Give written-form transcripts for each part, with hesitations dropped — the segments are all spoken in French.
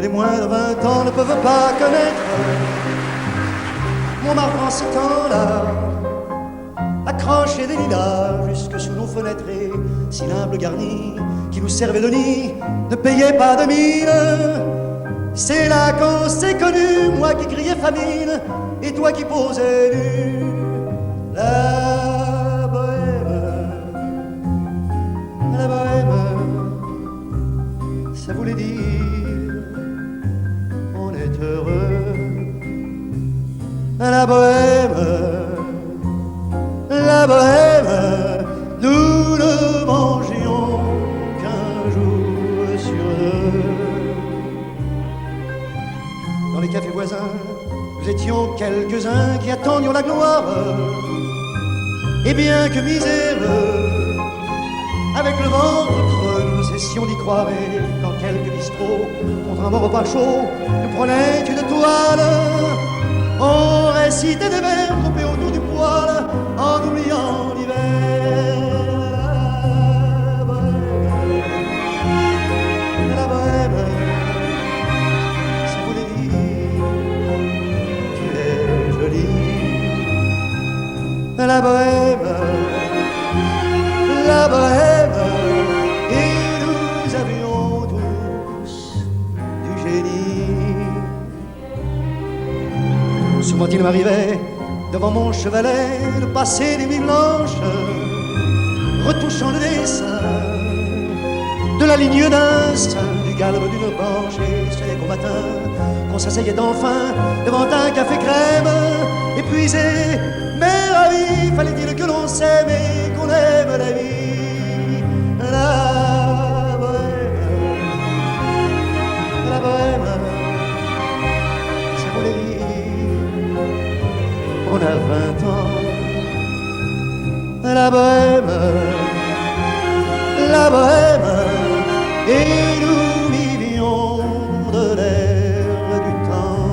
les moins de 20 ans ne peuvent pas connaître. Montmartre en ce temps-là, accroché des lilas jusque sous nos fenêtres et si l'humble garni qui nous servait de nid ne payait pas de mine. C'est là qu'on s'est connus, moi qui criais famine et toi qui posais nu. La bohème, ça voulait dire on est heureux. La bohème, nous ne mangions qu'un jour sur deux. Dans les cafés voisins, nous étions quelques-uns qui attendions la gloire. Et bien que miséreux, avec le ventre creux, nous cessions d'y croire. Et quand quelques bistrots, contre un bon repas chaud, nous prenaient une toile, on récitait des vers groupés autour du poêle, en oubliant l'hiver. La bohème, ça voulait dire tu es jolie. La bohème, et nous avions tous du génie. Souvent il m'arrivait devant mon chevalet de passer des nuits blanches, retouchant le dessin de la ligne d'un sein, du galbe d'une branche. Et c'est qu'au matin qu'on s'asseyait enfin devant un café crème, épuisé mais ravi. Fallait-il que l'on s'aime et qu'on aime la vie. La bohème, ça voulait dire on a 20 ans. La bohème, et nous vivions de l'air du temps.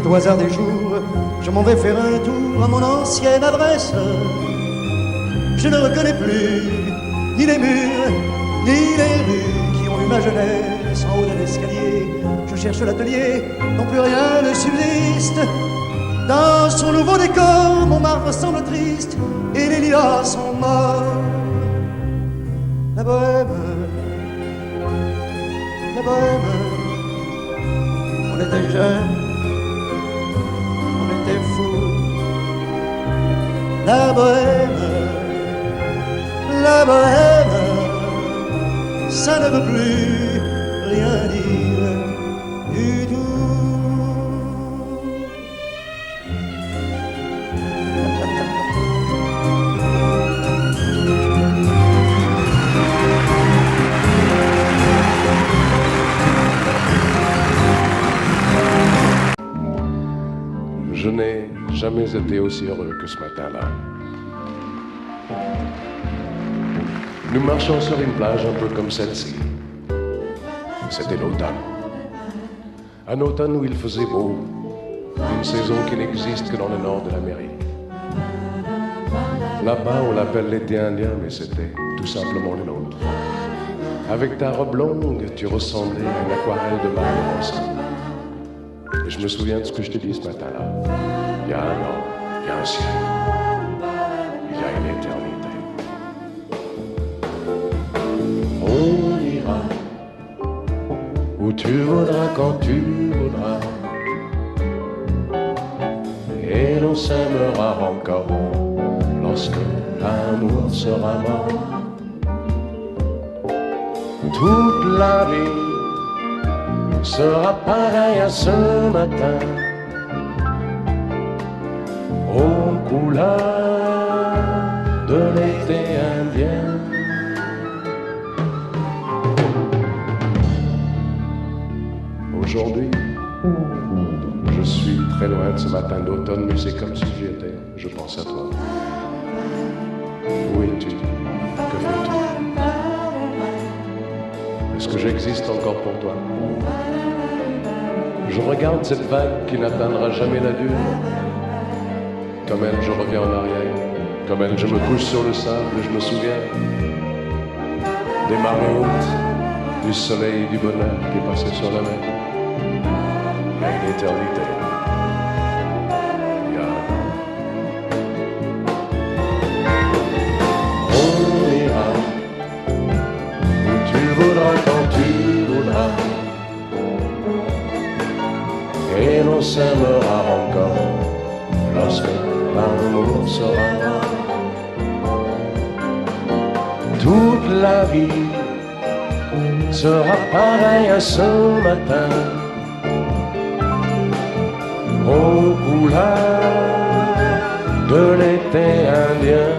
Au hasard des jours, je m'en vais faire un tour à mon ancienne adresse. Je ne reconnais plus ni les murs, ni les rues qui ont eu ma jeunesse. En haut de l'escalier, je cherche l'atelier dont plus rien ne subsiste. Dans son nouveau décor, Montmartre semble triste et les lilas sont morts. La bohème, on était jeunes, on était fous. La bohème, ça ne veut plus rien dire du tout. Je n'ai jamais été aussi heureux que ce matin-là. Nous marchions sur une plage un peu comme celle-ci. C'était l'automne. Un automne où il faisait beau, une saison qui n'existe que dans le nord de l'Amérique. Là-bas, on l'appelle l'été indien, mais c'était tout simplement le nôtre. Avec ta robe longue, tu ressemblais à une aquarelle de Mario Rossi. Et je me souviens de ce que je t'ai dit ce matin-là. Il y a un an, il y a un siècle, il y a une éternité. On ira où tu voudras, quand tu voudras, et l'on s'aimera encore lorsque l'amour sera mort. Toute la vie sera pareille à ce matin, aux couleurs de l'été indien. Aujourd'hui, je suis très loin de ce matin d'automne, mais c'est comme si j'y étais. Je pense à toi. Où es-tu? Que fais-tu? Est-ce que j'existe encore pour toi? Je regarde cette vague qui n'atteindra jamais la dune. Comme elle, je reviens en arrière. Comme elle, je me couche sur le sable et je me souviens des marées hautes du soleil du bonheur qui passait sur la mer. Une éternité. Il y a un an. On ira où tu voudras quand tu voudras. Et l'on s'aimera encore lorsque l'amour sera là. Toute la vie sera pareille à ce matin, aux couleurs de l'été indien.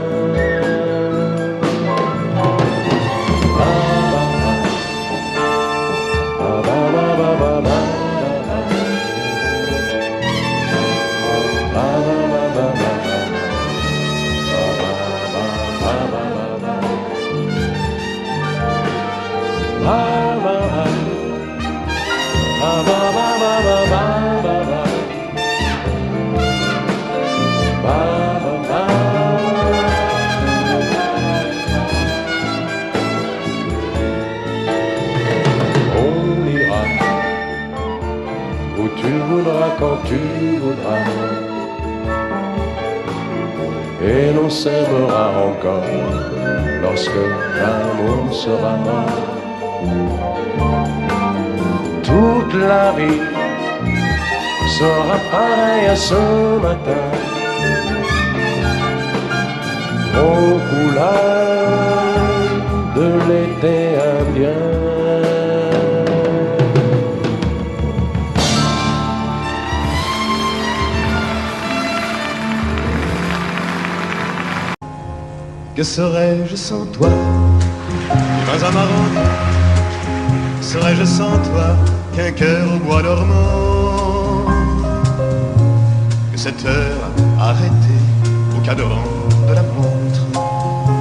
On ira où tu voudras quand tu voudras, et l'on s'aimera encore lorsque l'amour sera mort. Toute la vie sera pareille à ce matin, aux couleurs de l'été indien. Que serais-je sans toi? Dans un marron, serais-je sans toi qu'un cœur au bois dormant? Que cette heure arrêtée au cadran de la montre,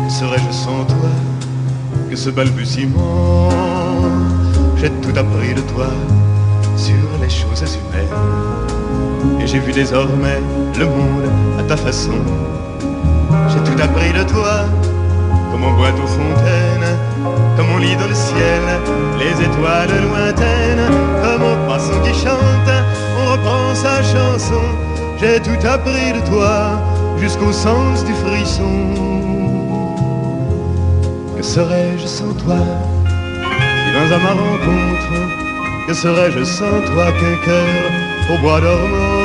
que serais-je sans toi? Que ce balbutiement, j'ai tout appris de toi sur les choses humaines, et j'ai vu désormais le monde à ta façon. J'ai tout appris de toi, comme on boit aux fontaines, comme on lit dans le ciel les étoiles lointaines, comme au passant qui chante, on reprend sa chanson. J'ai tout appris de toi, jusqu'au sens du frisson. Que serais-je sans toi? Si dans ma rencontre, que serais-je sans toi qu'un cœur au bois dormant?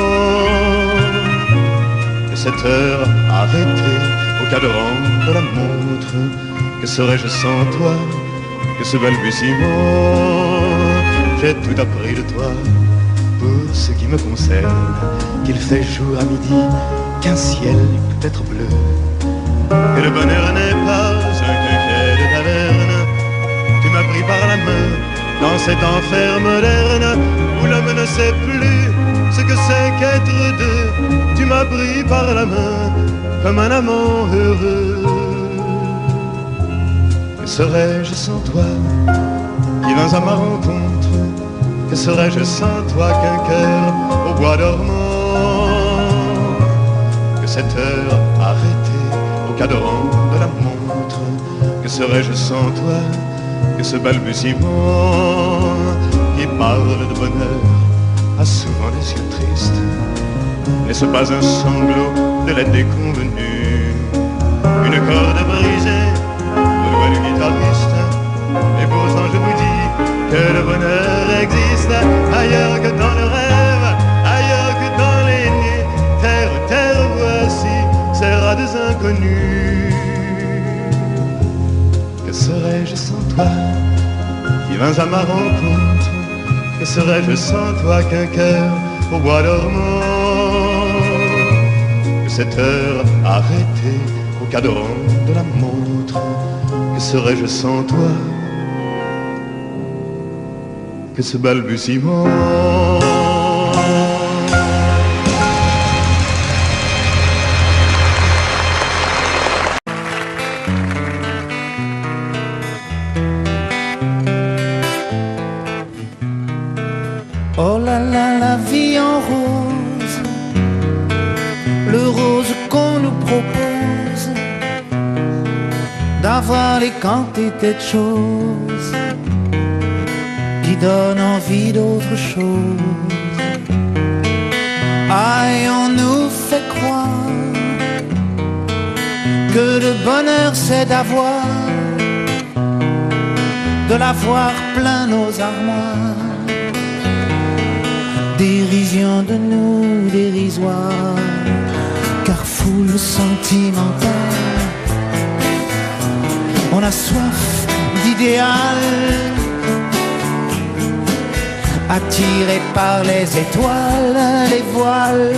Que cette heure arrêtée au cadran de la montre, que serais-je sans toi? Que ce balbutiement, j'ai tout appris de toi. Pour ce qui me concerne, qu'il fait jour à midi, qu'un ciel peut être bleu, que le bonheur n'est pas un quinquet de taverne. Tu m'as pris par la main dans cet enfer moderne où l'homme ne sait plus ce que c'est qu'être deux. Tu m'as pris par la main comme un amant heureux. Que serais-je sans toi? Qui vins à ma rencontre? Que serais-je sans toi qu'un cœur au bois dormant? Que cette heure arrêtée au cadran de la montre, que serais-je sans toi? Que ce balbutiement qui parle de bonheur a souvent des yeux tristes. N'est-ce pas un sanglot de la déconvenue? Une corde brisée au doigt du guitariste. Et pourtant je vous dis que le bonheur existe ailleurs que dans le rêve, ailleurs que dans les nuits. Terre, terre, voici ces rats des inconnus. Que serais-je sans toi? Qui vins à ma rencontre, que serais-je sans toi qu'un cœur au bois dormant? Que cette heure arrêtée au cadran de la montre, que serais-je sans toi? Que ce balbutiement. Oh là là, la vie en rose, le rose qu'on nous propose, d'avoir les quantités de choses donne envie d'autre chose. Aïe, on nous fait croire que le bonheur c'est d'avoir, de l'avoir plein nos armoires. Dérision de nous dérisoire, car foule sentimentale. On a soif d'idéal, attiré par les étoiles, les voiles,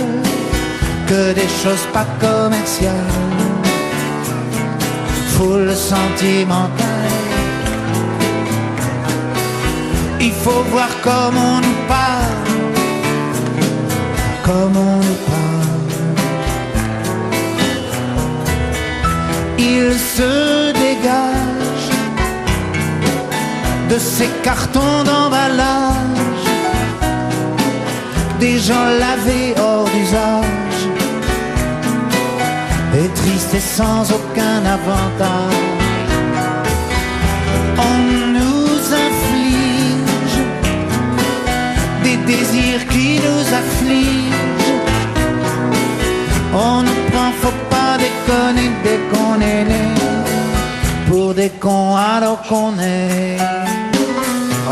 que des choses pas commerciales. Foule sentimentale, il faut voir comme on nous parle, comme on nous parle. Il se dégage de ces cartons d'emballage, des gens lavés hors d'usage, et tristes et sans aucun avantage. On nous inflige des désirs qui nous affligent. On nous prend, faut pas déconner dès qu'on est né, pour des cons alors qu'on est.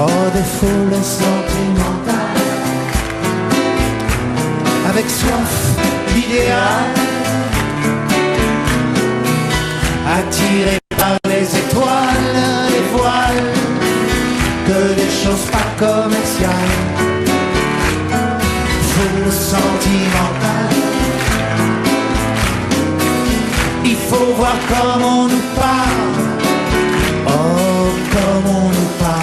Oh, des foules sentimentales, avec soif d'idéal, attirés par les étoiles, les voiles, que des choses pas commerciales. Foule sentimentale, il faut voir comme on nous parle, oh, comme on nous parle.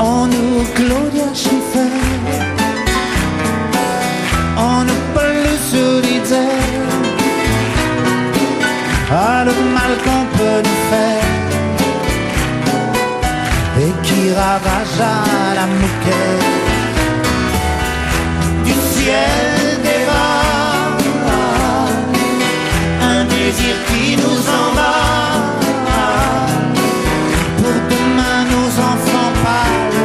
On nous Claudia Schiffer, on nous Paul Solitaire. Ah, le mal qu'on peut nous faire, et qui ravage à la mouquette du ciel des vagues, un désir qui nous emballe. Pour demain nos enfants pâles,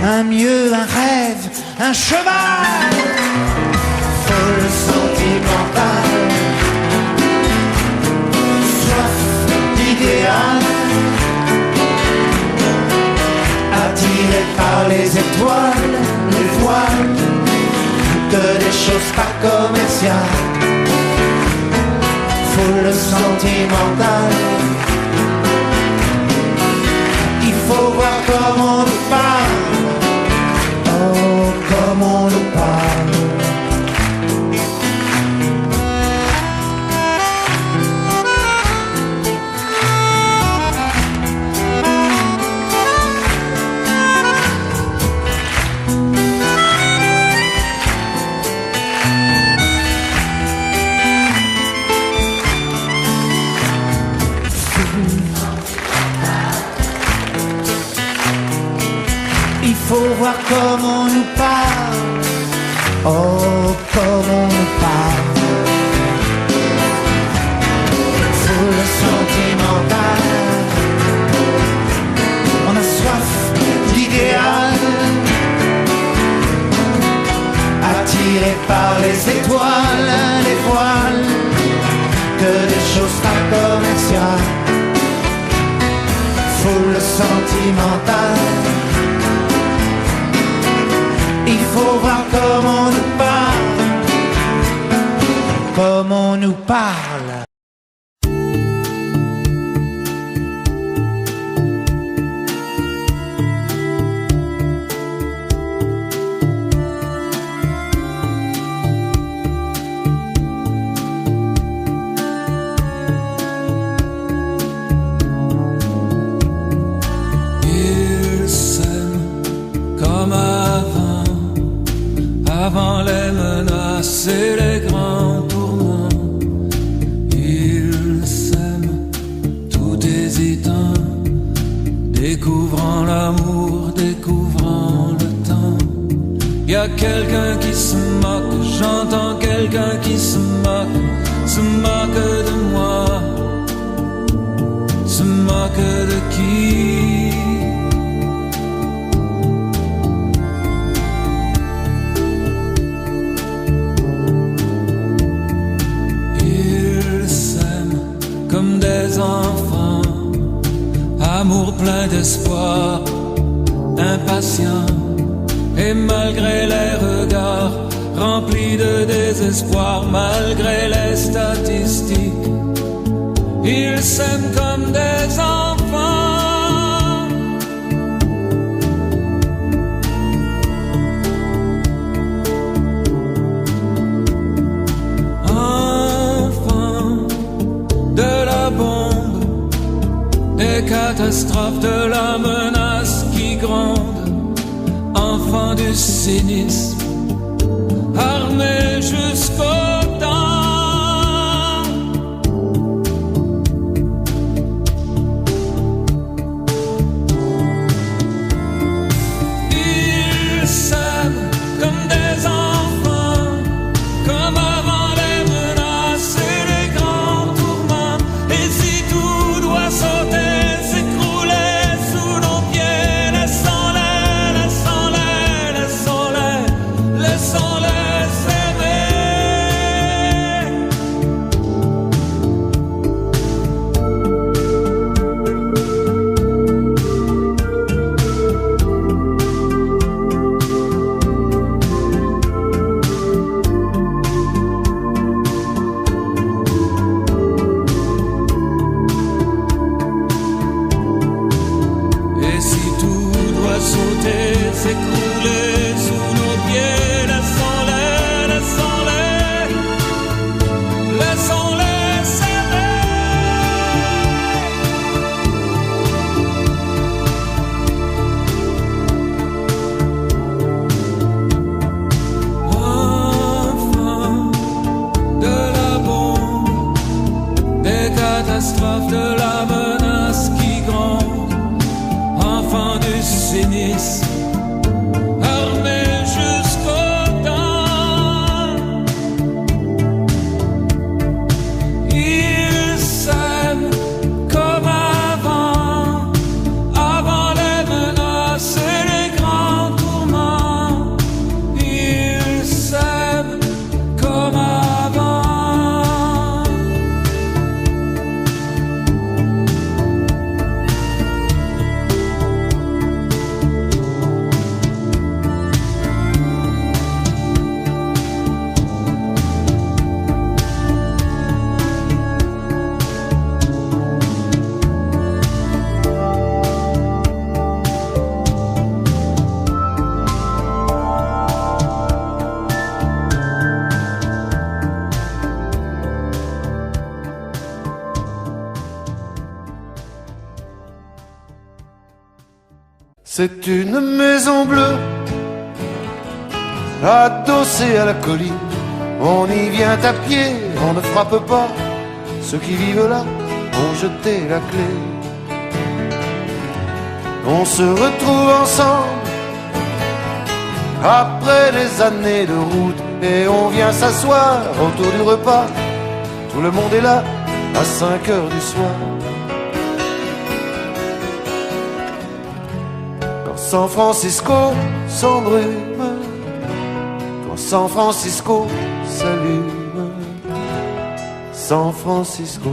un mieux, un rêve, un cheval. Folle sentimentale, soif d'idéal, attiré par les étoiles, les voiles, que des choses pas commerciales. Foule sentimentale, il faut voir comme on nous parle, oh, comme on nous parle. Il faut voir comme on nous parle, oh, comme on nous parle. Foule sentimentale, on a soif d'idéal, attiré par les étoiles, les voiles, que des choses pas commerciales. Foule sentimentale, il faut voir comme on nous parle, comme on nous parle. Ils s'aiment comme avant les menaces et les grands tourments. Ils s'aiment tout hésitant, découvrant l'amour, découvrant le temps. Y a quelqu'un qui se moque, j'entends quelqu'un qui se moque de moi, se moque moque de qui? Ils s'aiment comme des enfants, amour plein d'espoir, impatient, et malgré les regards remplis de désespoir, malgré les statistiques, ils s'aiment comme des enfants. Enfants de la bombe, des catastrophes, de la menace qui gronde, enfants du cynisme, armés jusqu'aux dents. Ils s'aiment comme des enfants, comme avant les menaces et les grands tourments. Et si tout doit sauter, s'écrouler sous nos pieds, laissons-les, laissons-les, laissons-les, laissons-les. S'écrouler sous nos pieds, laissons-les, laissons-les, laissons-les s'aimer. Enfants de la bombe, des catastrophes, de la menace qui gronde, enfants du cynisme, C'est une maison bleue, adossée à la colline. On y vient à pied, on ne frappe pas. Ceux qui vivent là ont jeté la clé. On se retrouve ensemble après des années de route et on vient s'asseoir autour du repas. Tout le monde est là à 5 heures du soir. San Francisco s'embrume, quand San Francisco s'allume. San Francisco,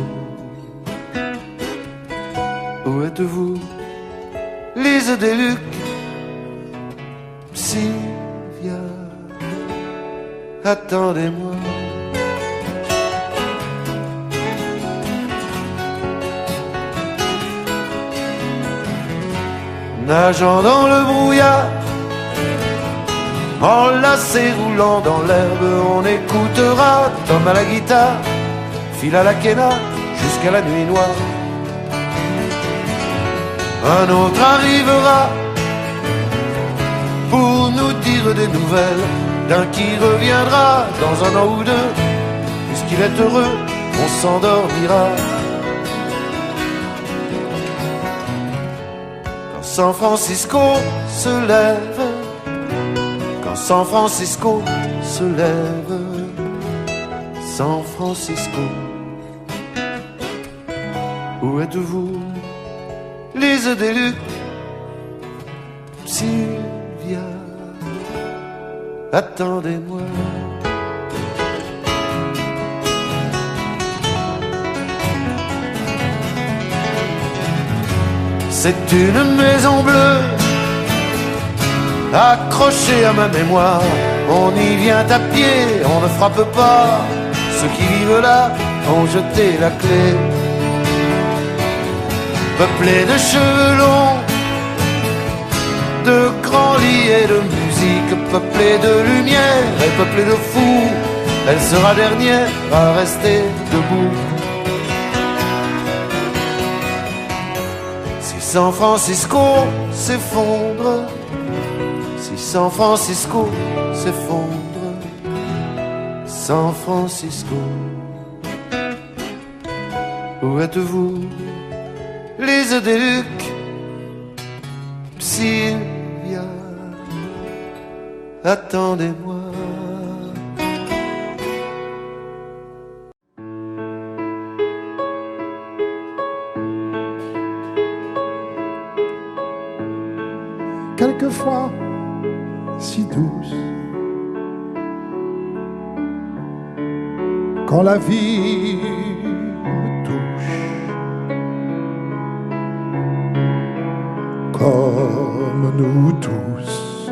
où êtes-vous? Lise Deluc, Sylvia, attendez-moi. Nageant dans le brouillard, enlacé roulant dans l'herbe, on écoutera Tom à la guitare, Phil à la quena, jusqu'à la nuit noire. Un autre arrivera pour nous dire des nouvelles d'un qui reviendra dans un an ou deux. Puisqu'il est heureux, on s'endormira. San Francisco se lève, quand San Francisco se lève, San Francisco, où êtes-vous? les œufs des Lucs, Sylvia, attendez-moi. C'est une maison bleue accrochée à ma mémoire. On y vient à pied, on ne frappe pas. Ceux qui vivent là ont jeté la clé. Peuplée de cheveux longs, de grands lits et de musique, peuplée de lumière et peuplée de fous, elle sera dernière à rester debout. Si San Francisco s'effondre, si San Francisco s'effondre, San Francisco, où êtes-vous? Les œufs des Lucs, Sylvia, attendez-moi. Quelquefois si douce, quand la vie me touche, comme nous tous,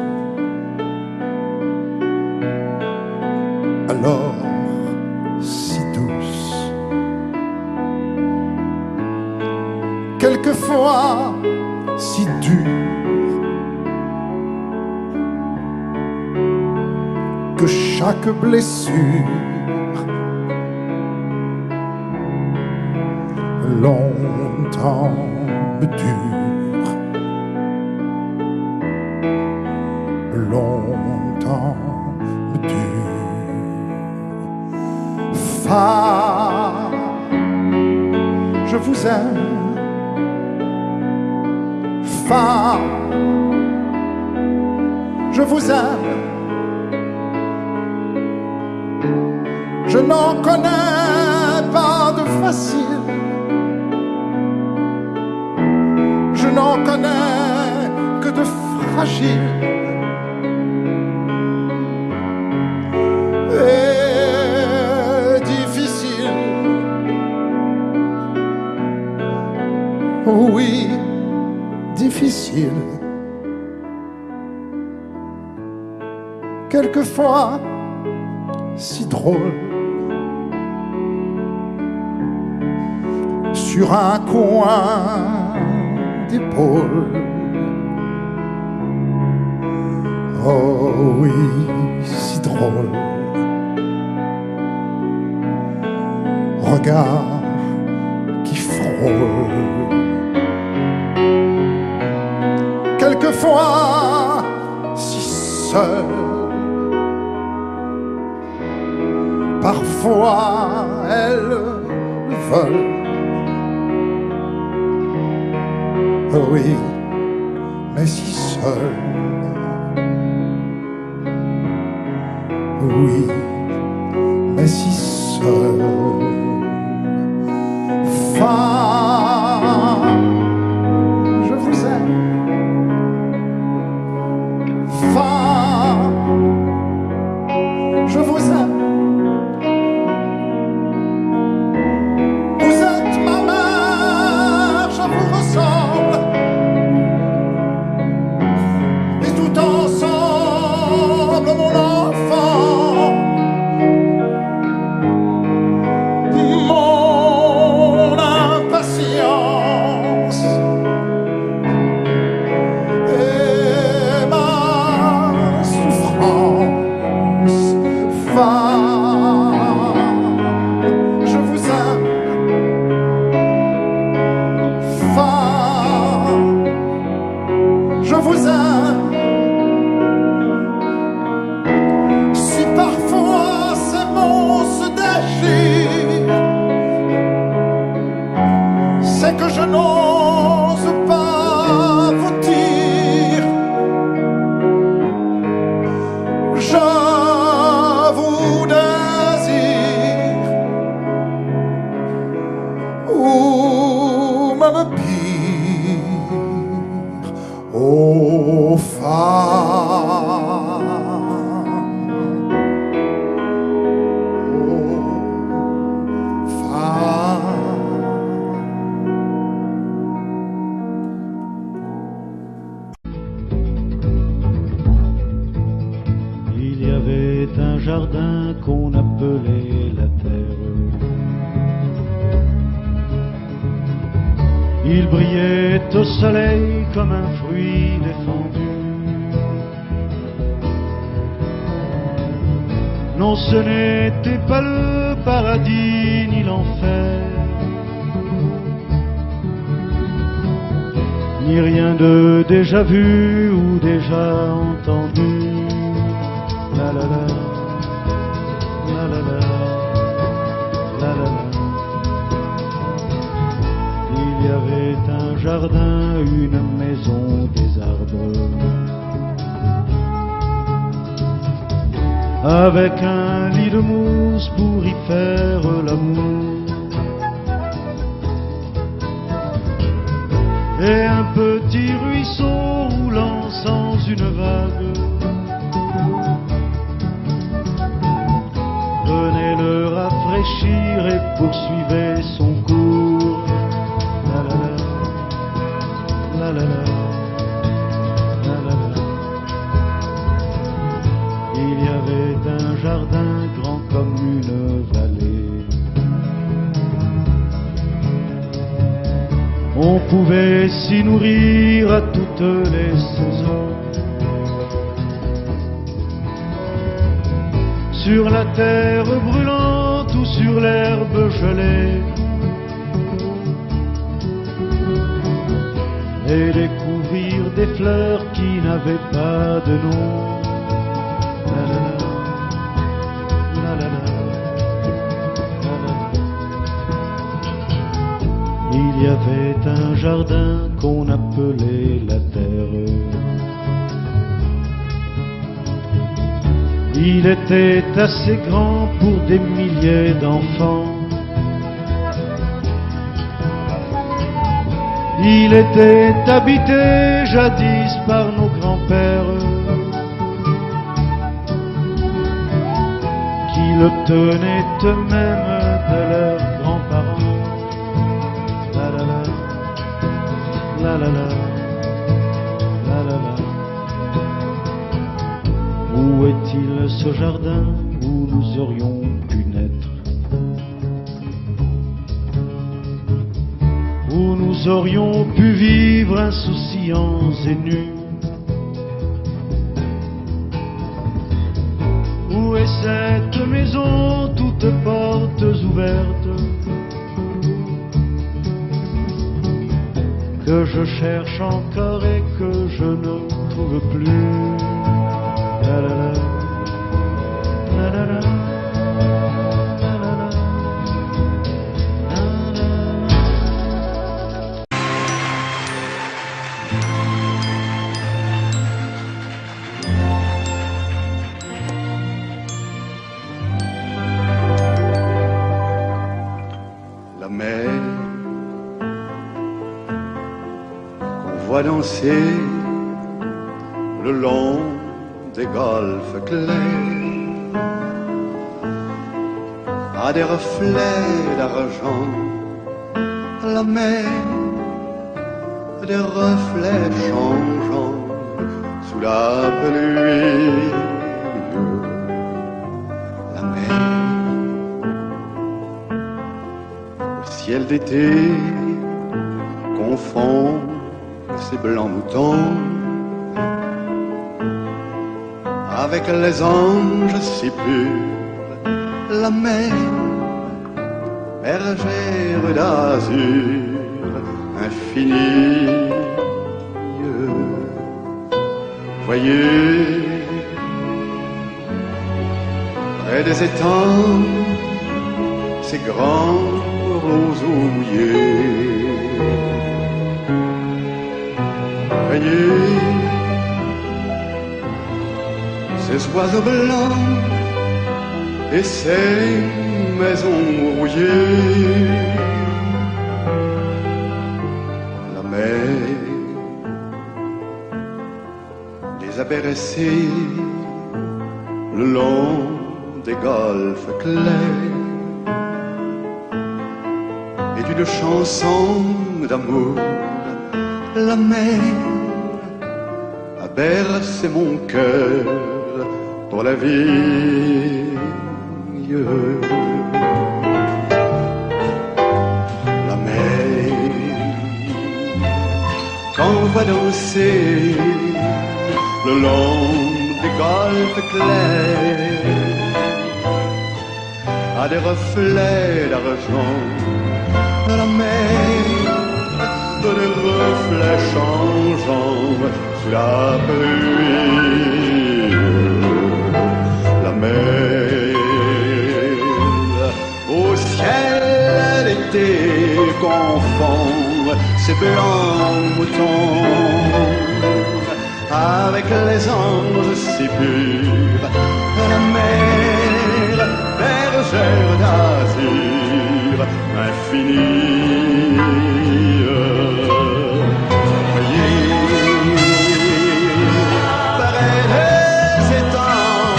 alors si douce. Quelquefois si dure, que chaque blessure longtemps me dure, longtemps me dure. Femme, je vous aime. Femme, je vous aime. Je n'en connais pas de facile, je n'en connais que de fragile. Et difficile, oui, difficile. Quelquefois si drôle, sur un coin d'épaule. Oh oui, si drôle. Regard qui frôle. Quelquefois si seul, parfois elles veulent. Oh oui, mais si seul. Oui, mais si seul. Femme, je vous aime. Femme, je vous aime. Vous êtes ma mère, je vous ressemble. Et tout ensemble, mon enfant, mon impatience et ma jardin qu'on appelait la terre. Il brillait au soleil comme un fruit défendu. Non, ce n'était pas le paradis ni l'enfer, ni rien de déjà vu ou déjà entendu. La la la, la la la, la la la. Il y avait un jardin, une maison, des arbres, avec un lit de mousse pour y faire l'amour, et un petit ruisseau roulant sans une vague venait le rafraîchir et poursuivait son cours. La la la, la la la, la la la. Il y avait un jardin grand comme une vallée. On pouvait s'y nourrir à toutes les saisons. Sur la terre brûlante ou sur l'herbe gelée, et découvrir des fleurs qui n'avaient pas de nom. La la la, la la la, la la la. Il y avait un jardin qu'on appelait la terre. Il était assez grand pour des milliers d'enfants. Il était habité jadis par nos grands-pères, qui le tenaient eux-mêmes de leurs grands-parents. La la la, la la la, la la la. Où est-il ce jardin où nous aurions pu naître, où nous aurions pu vivre insouciants et nus? Où est cette maison, toutes portes ouvertes, que je cherche encore et que je ne trouve plus? La la la, la la la, la la la, la la la. La mer qu'on voit danser le long des golfes clairs a des reflets d'argent. La mer a des reflets changeants sous la pluie. La mer au ciel d'été confond ses blancs moutons avec les anges si purs. La mer, bergère d'azur infini. Voyez, près des étangs, ces grands roseaux mouillés. Voyez, ces oiseaux blancs et ces maisons rouillées. La mer les a bercés le long des golfes clairs, et d'une chanson d'amour la mer a bercé mon cœur pour la vie. La mer, qu'on voit danser le long des golfes clairs, à des reflets d'argent. La mer, des reflets changeants sous la pluie. La mer, au ciel d'été confond ses blancs moutons avec les anges si purs. La mer, bergère d'azur infinie. Près des étangs,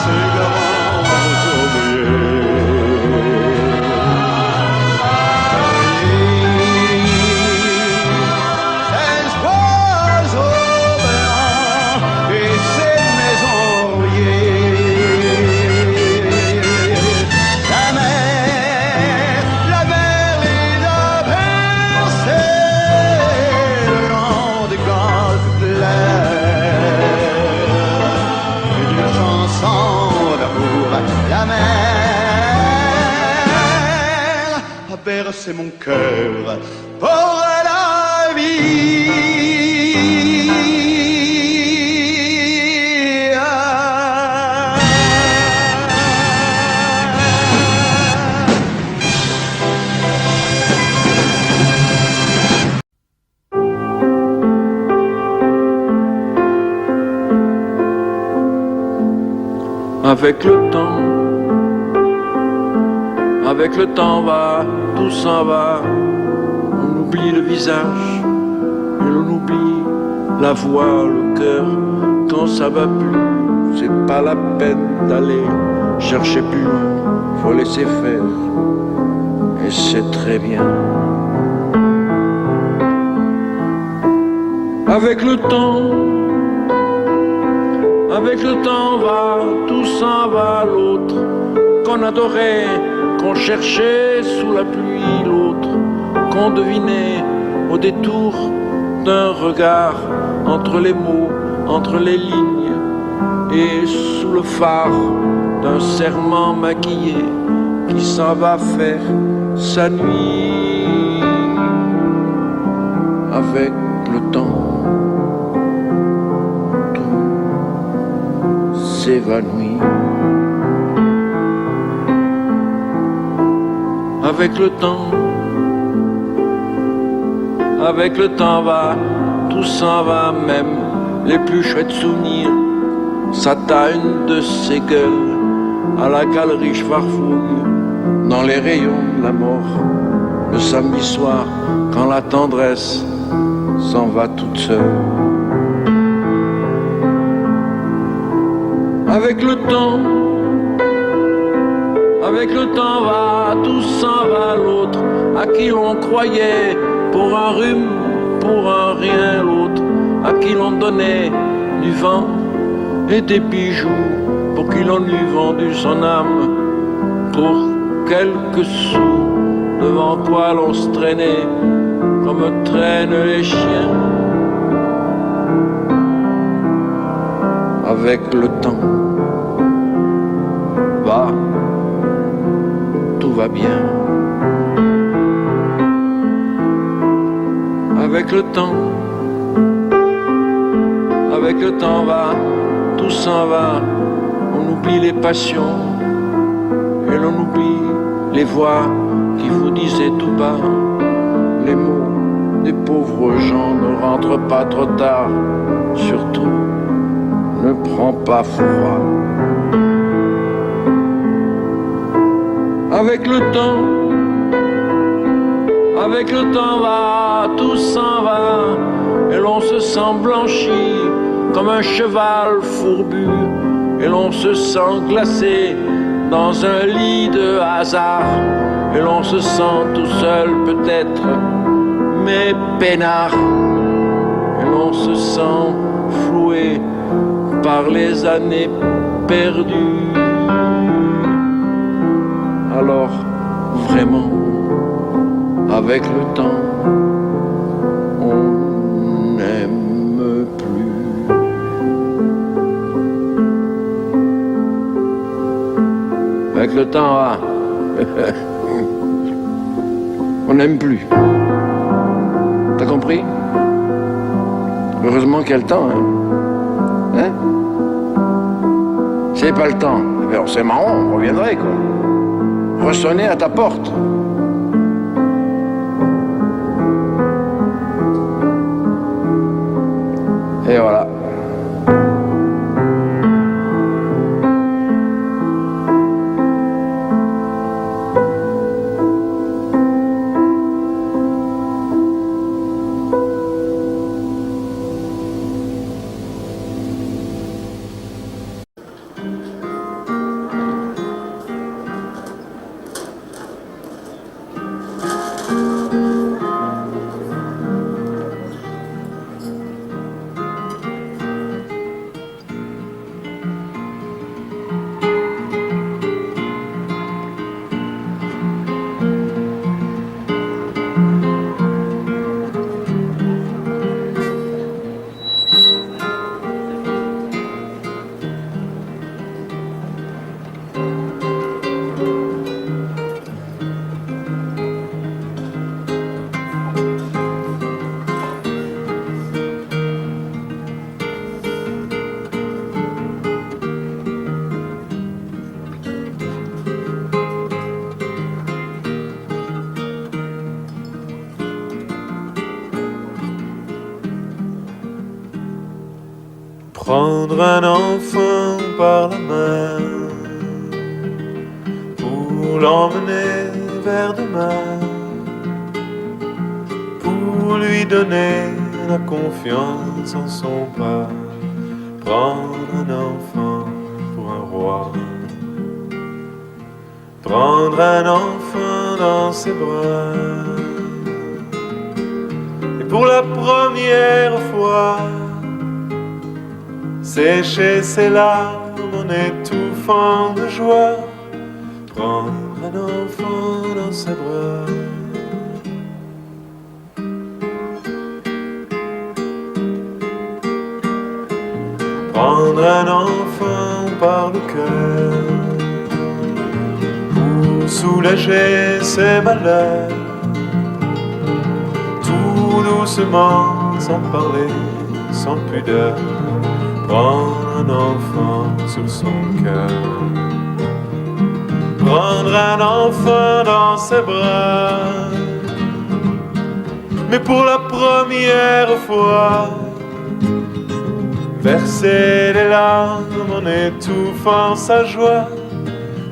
ces grands oubliés. Ces oiseaux blancs et ces maisons rouillées. La mer les a bercés le long des golfes clairs. Et d'une chanson d'amour, la mer a bercé mon cœur pour la vie. Avec le temps va, tout s'en va. On oublie le visage et l'on oublie la voix, le cœur. Quand ça va plus, c'est pas la peine d'aller chercher plus loin. Faut laisser faire et c'est très bien. Avec le temps va, tout s'en va. L'autre qu'on adorait, qu'on cherchait sous la pluie, l'autre qu'on devinait au détour d'un regard, entre les mots, entre les lignes, et sous le phare d'un serment maquillé qui s'en va faire sa nuit. Avec le temps, tout s'évanouit. Avec le temps va, tout s'en va, même les plus chouettes souvenirs. Ça t'a une de ces gueules à la galerie Schwarfouille, dans les rayons de la mort, le samedi soir, quand la tendresse s'en va toute seule. Avec le temps va, tout s'en va. L'autre à qui l'on croyait pour un rhume, pour un rien. L'autre à qui l'on donnait du vent et des bijoux, pour qui l'on eût vendu son âme pour quelques sous. Devant quoi l'on se traînait comme traînent les chiens. Avec le temps va, tout va bien. Avec le temps va, tout s'en va. On oublie les passions et l'on oublie les voix qui vous disaient tout bas les mots des pauvres gens. Ne rentre pas trop tard, surtout ne prends pas froid. Avec le temps va, tout s'en va, et l'on se sent blanchi comme un cheval fourbu, et l'on se sent glacé dans un lit de hasard, et l'on se sent tout seul peut-être, mais peinard, et l'on se sent floué par par les années perdues. Alors, vraiment, avec le temps, on n'aime plus. Avec le temps, ah, on n'aime plus. T'as compris? Heureusement qu'il y a le temps, hein? C'est pas le temps. Eh bien, c'est marrant, on reviendrait, quoi. Ressonner à ta porte. Et voilà. Prendre un enfant par la main pour l'emmener vers demain, pour lui donner la confiance en son pas. Prendre un enfant pour un roi, prendre un enfant dans ses bras, et pour la première fois sécher ses larmes en étouffant de joie, prendre un enfant dans ses bras. Prendre un enfant par le cœur pour soulager ses malheurs, tout doucement, sans parler, sans pudeur. Prendre un enfant sur son cœur, prendre un enfant dans ses bras, mais pour la première fois, verser les larmes en étouffant sa joie,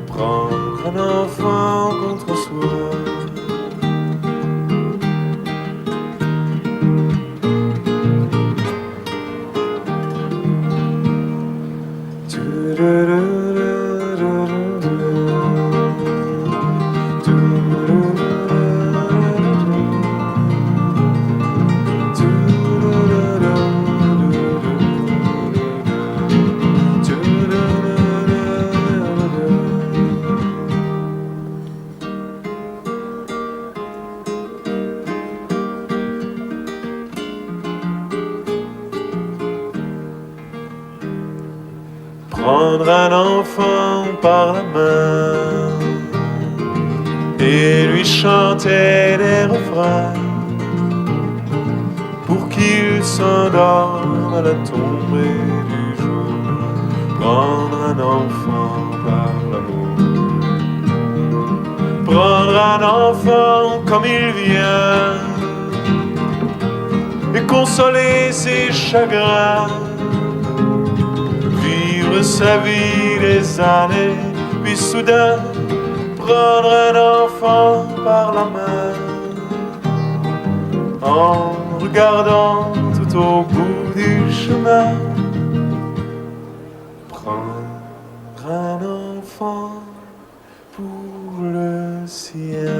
prendre un enfant contre soi. Prendre un enfant par la main et lui chanter des refrains pour qu'il s'endorme à la tombée du jour. Prendre un enfant par l'amour, prendre un enfant comme il vient et consoler ses chagrins, sa vie des années, puis soudain prendre un enfant par la main en regardant tout au bout du chemin. Prendre un enfant pour le sien.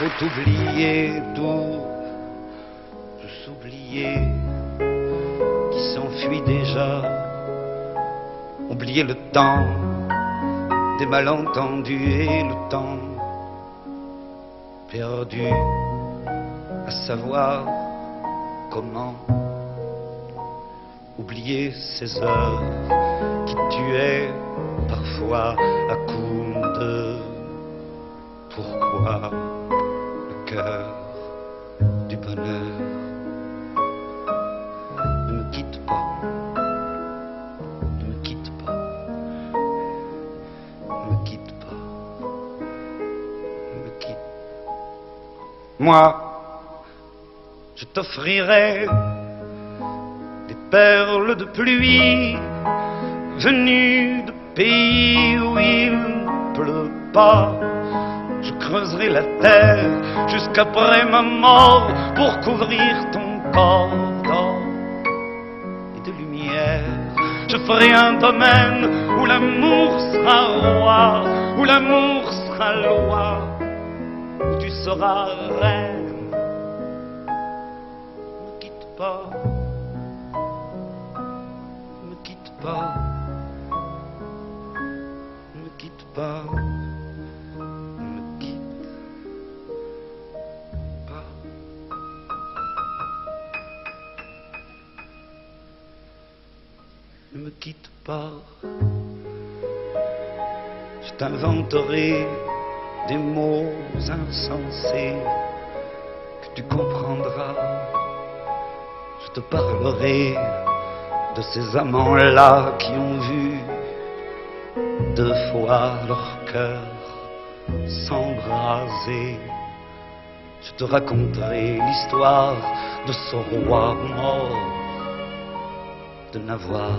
faut oublier tout s'oublier qui s'enfuit déjà, oublier le temps des malentendus et le temps perdu à savoir comment oublier ces heures qui tuaient parfois à coups de pourquoi le cœur du bonheur ne me quitte pas, ne me quitte pas, ne me quitte pas, ne me quitte. Moi, je t'offrirai des perles de pluie venues de pays où il ne pleut pas. Je creuserai la terre jusqu'après ma mort pour couvrir ton corps d'or et de lumière. Je ferai un domaine où l'amour sera roi, où l'amour sera loi, où tu seras reine. Ne me quitte pas, ne me quitte pas, ne me quitte pas. Ne me quitte pas, je t'inventerai des mots insensés que tu comprendras. Je te parlerai de ces amants-là qui ont vu 2 fois leur cœur s'embraser. Je te raconterai l'histoire de ce roi mort, de n'avoir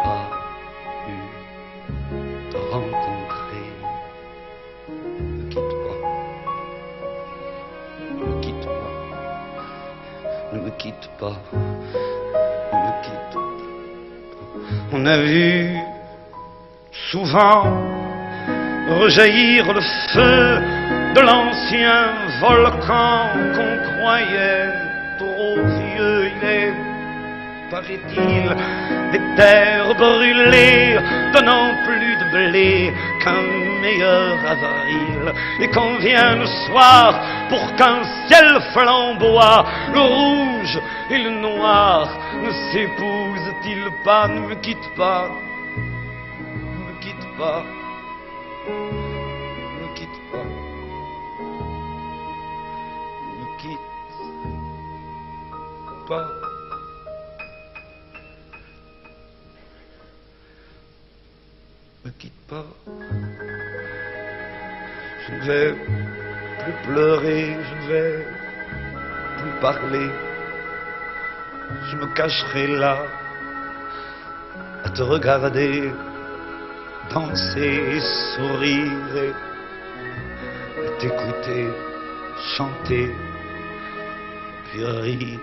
pas eu te rencontrer. Ne me quitte pas, ne me quitte pas, ne me quitte pas, ne me quitte pas. On a vu souvent rejaillir le feu de l'ancien volcan qu'on croyait trop vieux. Il est, paraît-il, des terres brûlées, donnant plus de blé qu'un meilleur avril. Et qu'on vient le soir pour qu'un ciel flamboie, le rouge et le noir ne s'épousent-ils pas? Ne me quitte pas, ne me quitte pas, ne me quitte pas, ne me quitte pas. Ne quitte pas, je ne vais plus pleurer, je ne vais plus parler, je me cacherai là à te regarder danser et sourire et t'écouter chanter puis rire.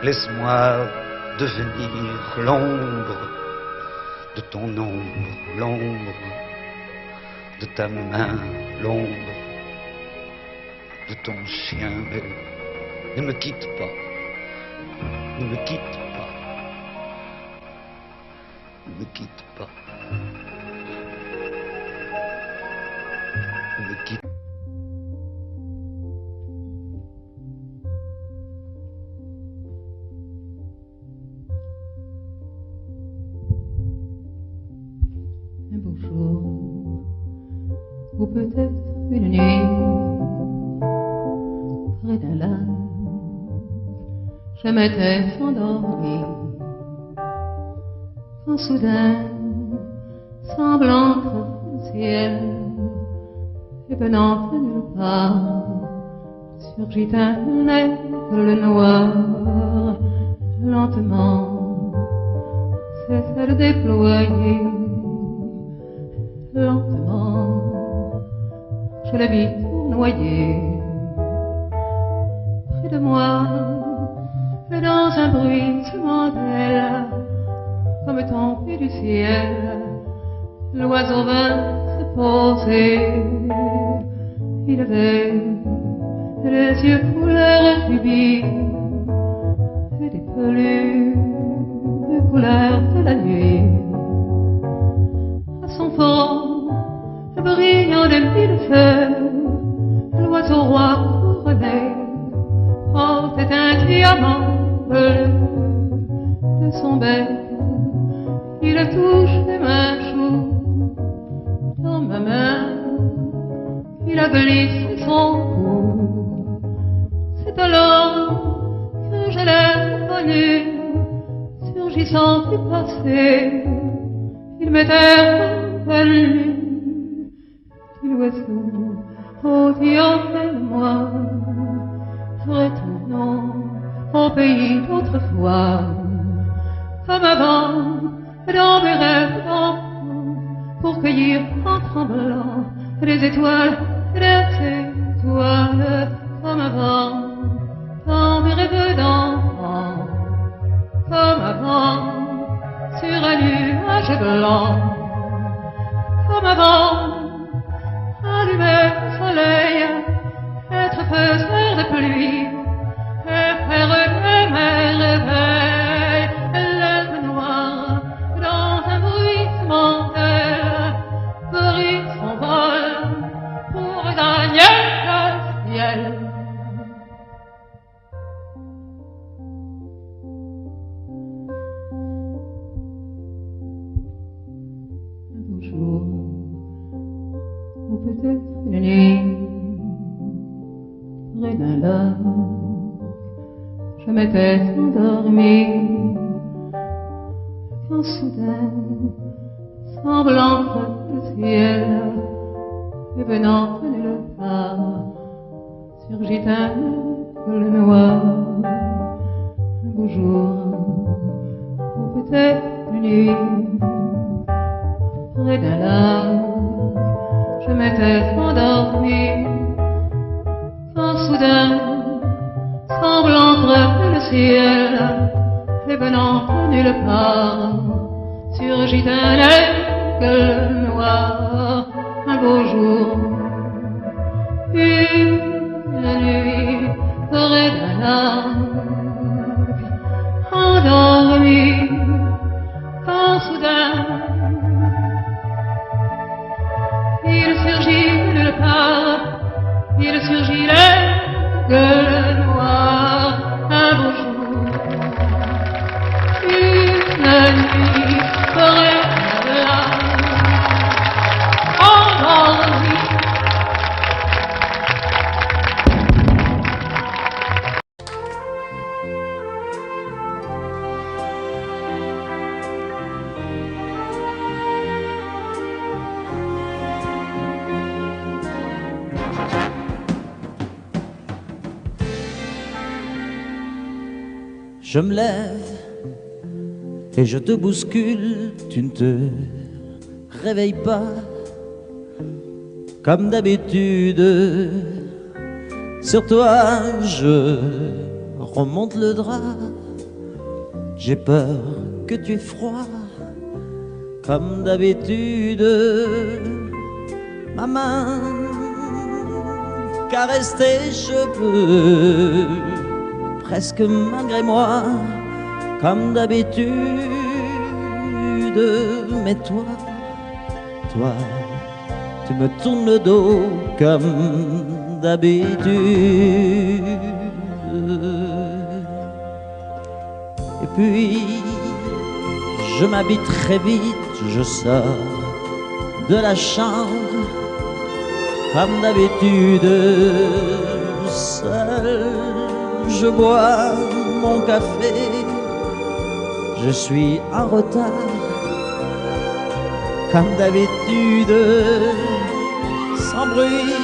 Laisse-moi devenir l'ombre de ton ombre, l'ombre de ta main, l'ombre de ton chien. Mais ne me quitte pas, ne me quitte pas, ne me quitte pas, ne me quitte pas. Ou peut-être une nuit, près d'un lac, je m'étais endormie, quand soudain, semblant entre le ciel, et venant de nulle part, surgit un aigle noir, lentement, cessa de déployer, lentement. Je l'ai vite noyé près de moi, et dans un bruissement d'aile, comme tombé du ciel, l'oiseau vint se poser. Il avait des yeux couleur rubis et des peluches couleur de la nuit. À son front, brillant de mille feux, l'oiseau roi couronné portait un diamant bleu de son bec. Il touche des mains chaudes dans ma main, il a glissé son cou. C'est alors que je l'ai connu, surgissant du passé. Il m'était revenu de l'oiseau qui offrait le moi. Retournons au pays d'autrefois, comme avant, dans mes rêves d'enfant, pour cueillir en tremblant des étoiles, comme avant, dans mes rêves d'enfant, comme avant, sur un nuage blanc, comme avant, allumer le soleil, être faiseur de pluie, et faire des merveilles, l'herbe noire, dans un bruissement d'air, brise son vol pour gagner le ciel. Un beau jour, ou peut-être une nuit, près d'un lac, je m'étais endormi, quand soudain, semblant que le ciel, et venant de nulle part, surgit un aigle noir. Un beau jour, ou peut-être une nuit, près d'un lac, je m'étais endormi, quand soudain, semblant que le ciel, et venant de nulle part, surgit un aigle noir. Un beau jour, une nuit, près d'un lac, endormi, quand soudain, il surgit de nulle part, il surgit l'aigle noir. Un beau jour, une nuit, près d'un lac, endormi. Je me lève et je te bouscule, tu ne te réveilles pas comme d'habitude. Sur toi je remonte le drap, j'ai peur que tu aies froid comme d'habitude. Ma main caresse tes cheveux, presque malgré moi, comme d'habitude. Mais toi, tu me tournes le dos comme d'habitude. Et puis, je m'habille très vite, je sors de la chambre, comme d'habitude, seul. Je bois mon café, je suis en retard, comme d'habitude, sans bruit,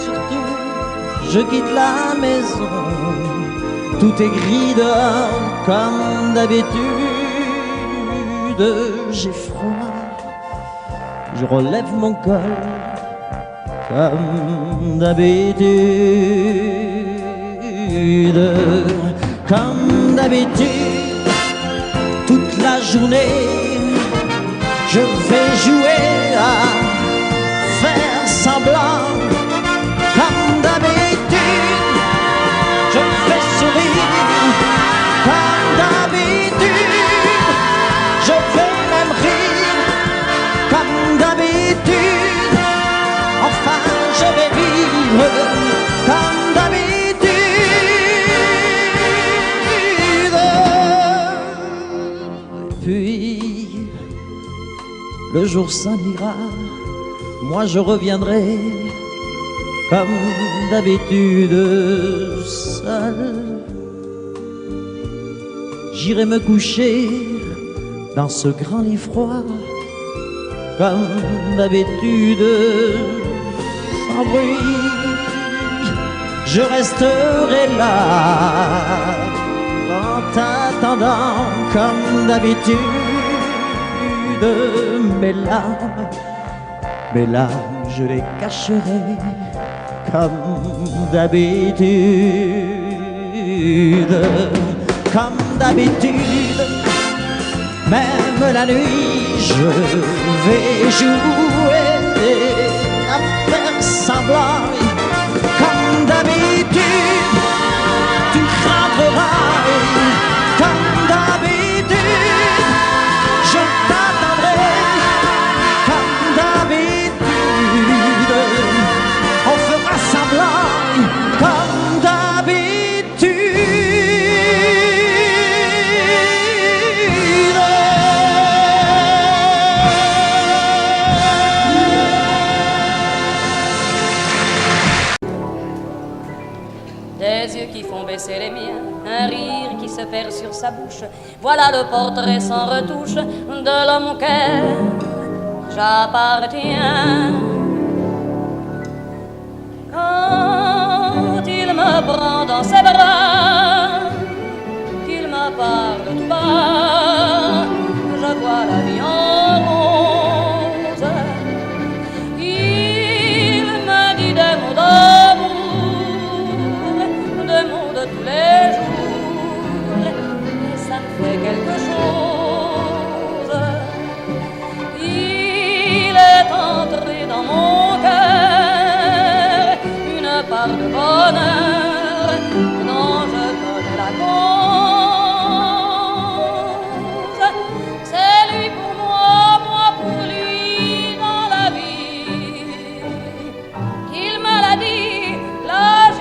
surtout, je quitte la maison, tout est gris dehors, comme d'habitude, j'ai froid, je relève mon col, comme d'habitude. Comme d'habitude, toute la journée, je vais jouer à faire semblant. Comme d'habitude, puis le jour s'en ira, moi je reviendrai comme d'habitude seul. J'irai me coucher dans ce grand lit froid comme d'habitude sans bruit. Je resterai là en t'attendant comme d'habitude. Mes larmes, je les cacherai comme d'habitude. Comme d'habitude, même la nuit, je vais jouer à faire semblant. Comme d'habitude, tu rentreras. Comme d'habitude, je t'attendrai. Comme d'habitude, on fera semblant. Comme d'habitude. Des yeux qui font baisser les miens, un rire qui se perd sur sa bouche. Voilà le portrait sans retouche de l'homme auquel j'appartiens. Quand il me prend dans ses bras, qu'il me parle tout bas, je vois la vie en rose. Il me dit des mots d'amour, de tous les jours, et ça me fait quelque chose. Il est entré dans mon cœur une part de bonheur dont je connais la cause. C'est lui pour moi, moi pour lui dans la vie. Il me l'a dit, l'a juré.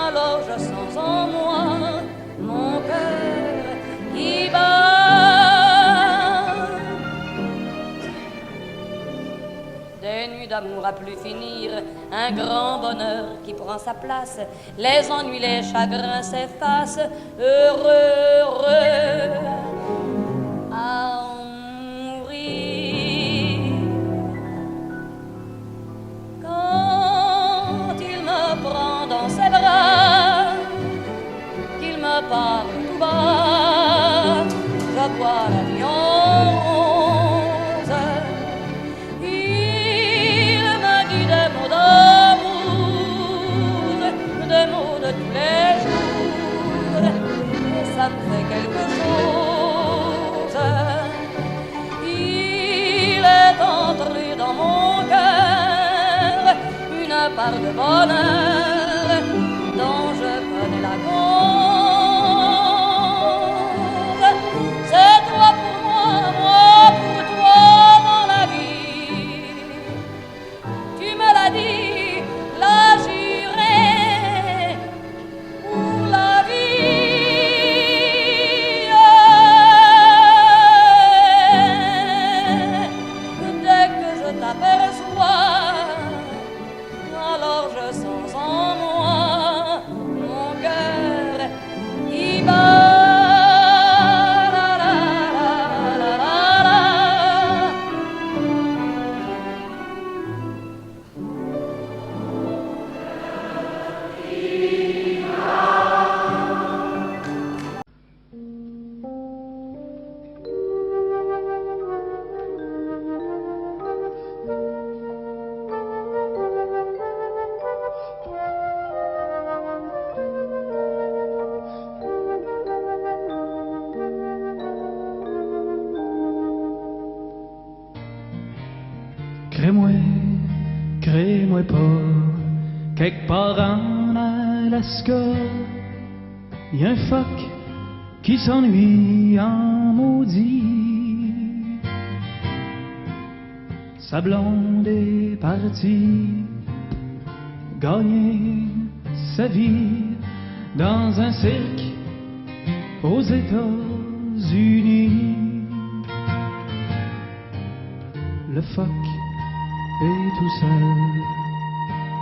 Alors je sens en moi mon cœur qui bat. Des nuits d'amour à plus finir, un grand bonheur qui prend sa place. Les ennuis, les chagrins s'effacent, heureux, heureux à en mourir. Quand il me prend dans ses bras, qu'il me parle tout bas, je vois la vie en rose. Il me dit des mots d'amour, des mots de tous les jours, et ça me fait quelque chose. Il est entré dans mon cœur une part de bonheur dont je connais la cause. C'est toi pour moi, moi pour toi dans la vie. Tu me l'as dit, l'as juré pour la vie. Dès que je t'aperçois, alors je sens en moi mon cœur qui bat. Crée-moi pas, quelque part en Alaska, y a un phoque qui s'ennuie en maudit. Sa blonde est partie gagner sa vie dans un cirque aux États-Unis. Le phoque est tout seul,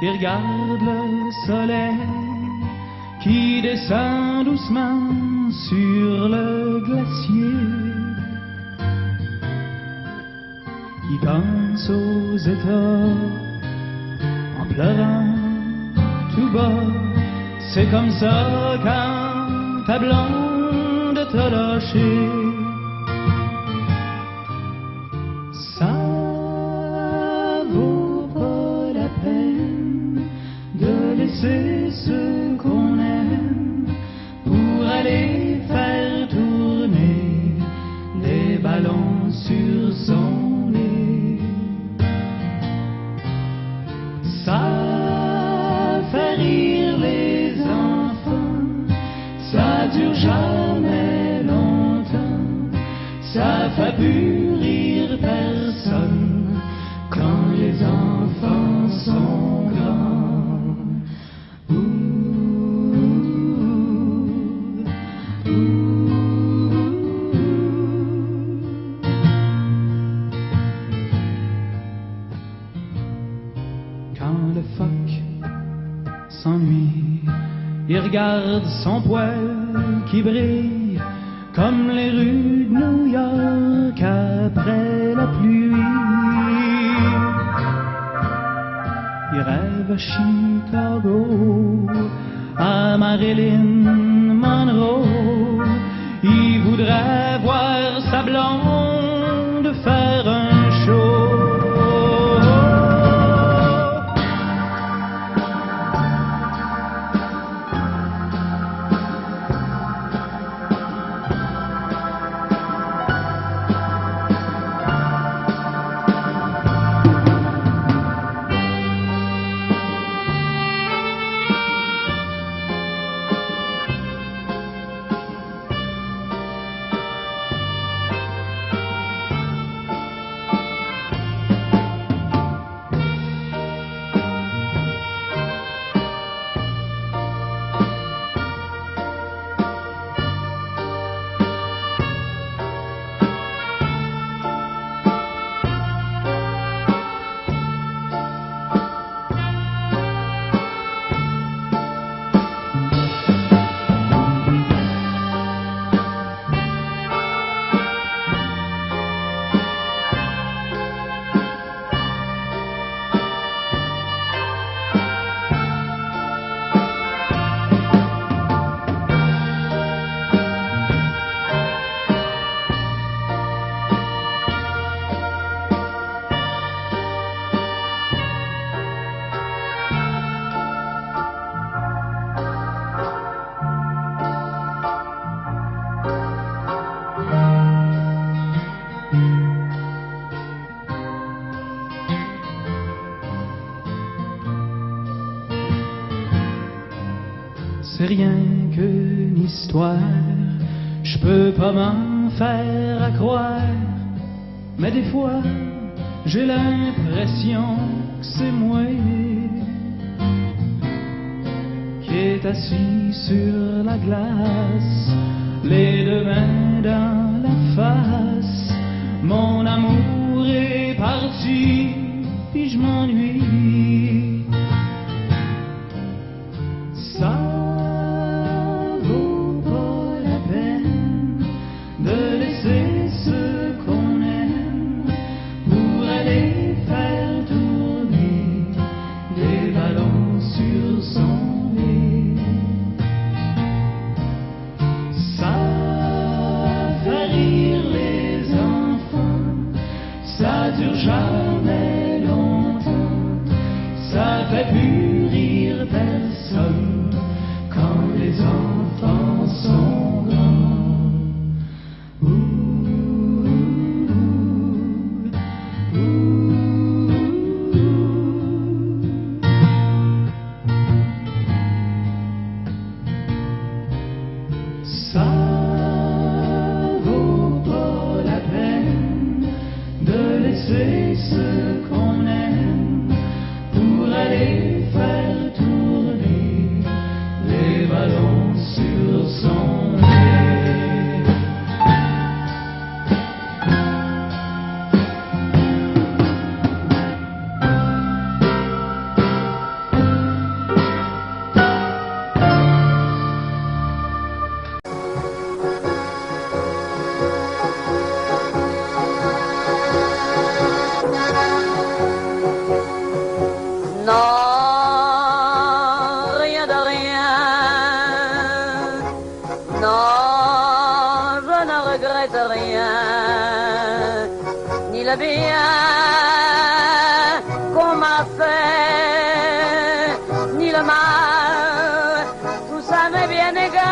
il regarde le soleil qui descend doucement sur le glacier. Il pense aux États en pleurant tout bas. C'est comme ça quand ta blonde t'a lâché. Ça vaut pas la peine de laisser ceux qu'on aime pour aller faire tourner les ballons sur son nez. Ça fait rire les enfants, ça dure jamais longtemps, ça fait plus rire personne quand les enfants sont grands. Quand le phoque s'ennuie, il regarde son poil qui brille comme les rues de New York après la pluie. Il rêve à Chicago, à Marilyn Monroe. Il voudrait voir sa blonde faire un show. C'est rien qu'une histoire, je peux pas m'en faire à croire, mais des fois j'ai l'impression que c'est moi qui est assis sur la glace, les deux mains dans la face. Mon amour est parti, puis je m'ennuie. Ça vaut pas la peine de laisser ceux qu'on aime pour aller faire tourner des ballons sur son nez. Ça fait rire les enfants, ça dure jamais longtemps, ça fait plus rire personne quand les enfants sont grands. Ça vaut pas la peine de laisser le bien qu'on m'a fait, ni le mal, tout ça m'est bien égal.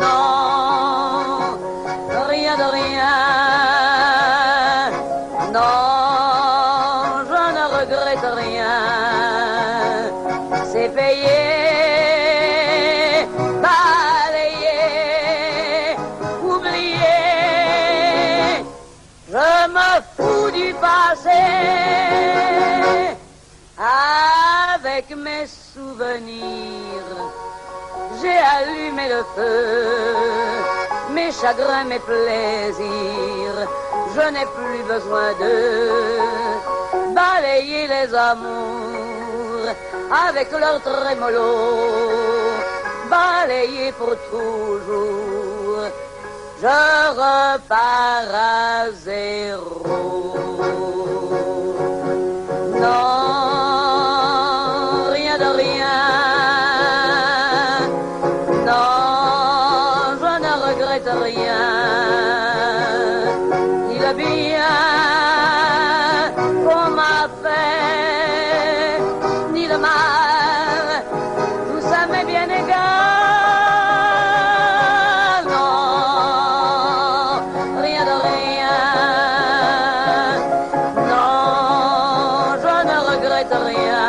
Non, rien de rien, non, je ne regrette rien, c'est payé. Avec mes souvenirs, j'ai allumé le feu, mes chagrins, mes plaisirs, je n'ai plus besoin de balayer les amours avec leur trémolo, balayer pour toujours, je repars à zéro. Non, rien de rien, non, je ne regrette rien, ni le bien qu'on m'a fait, ni le mal, tout ça m'est bien égal, non, rien de rien. Rien,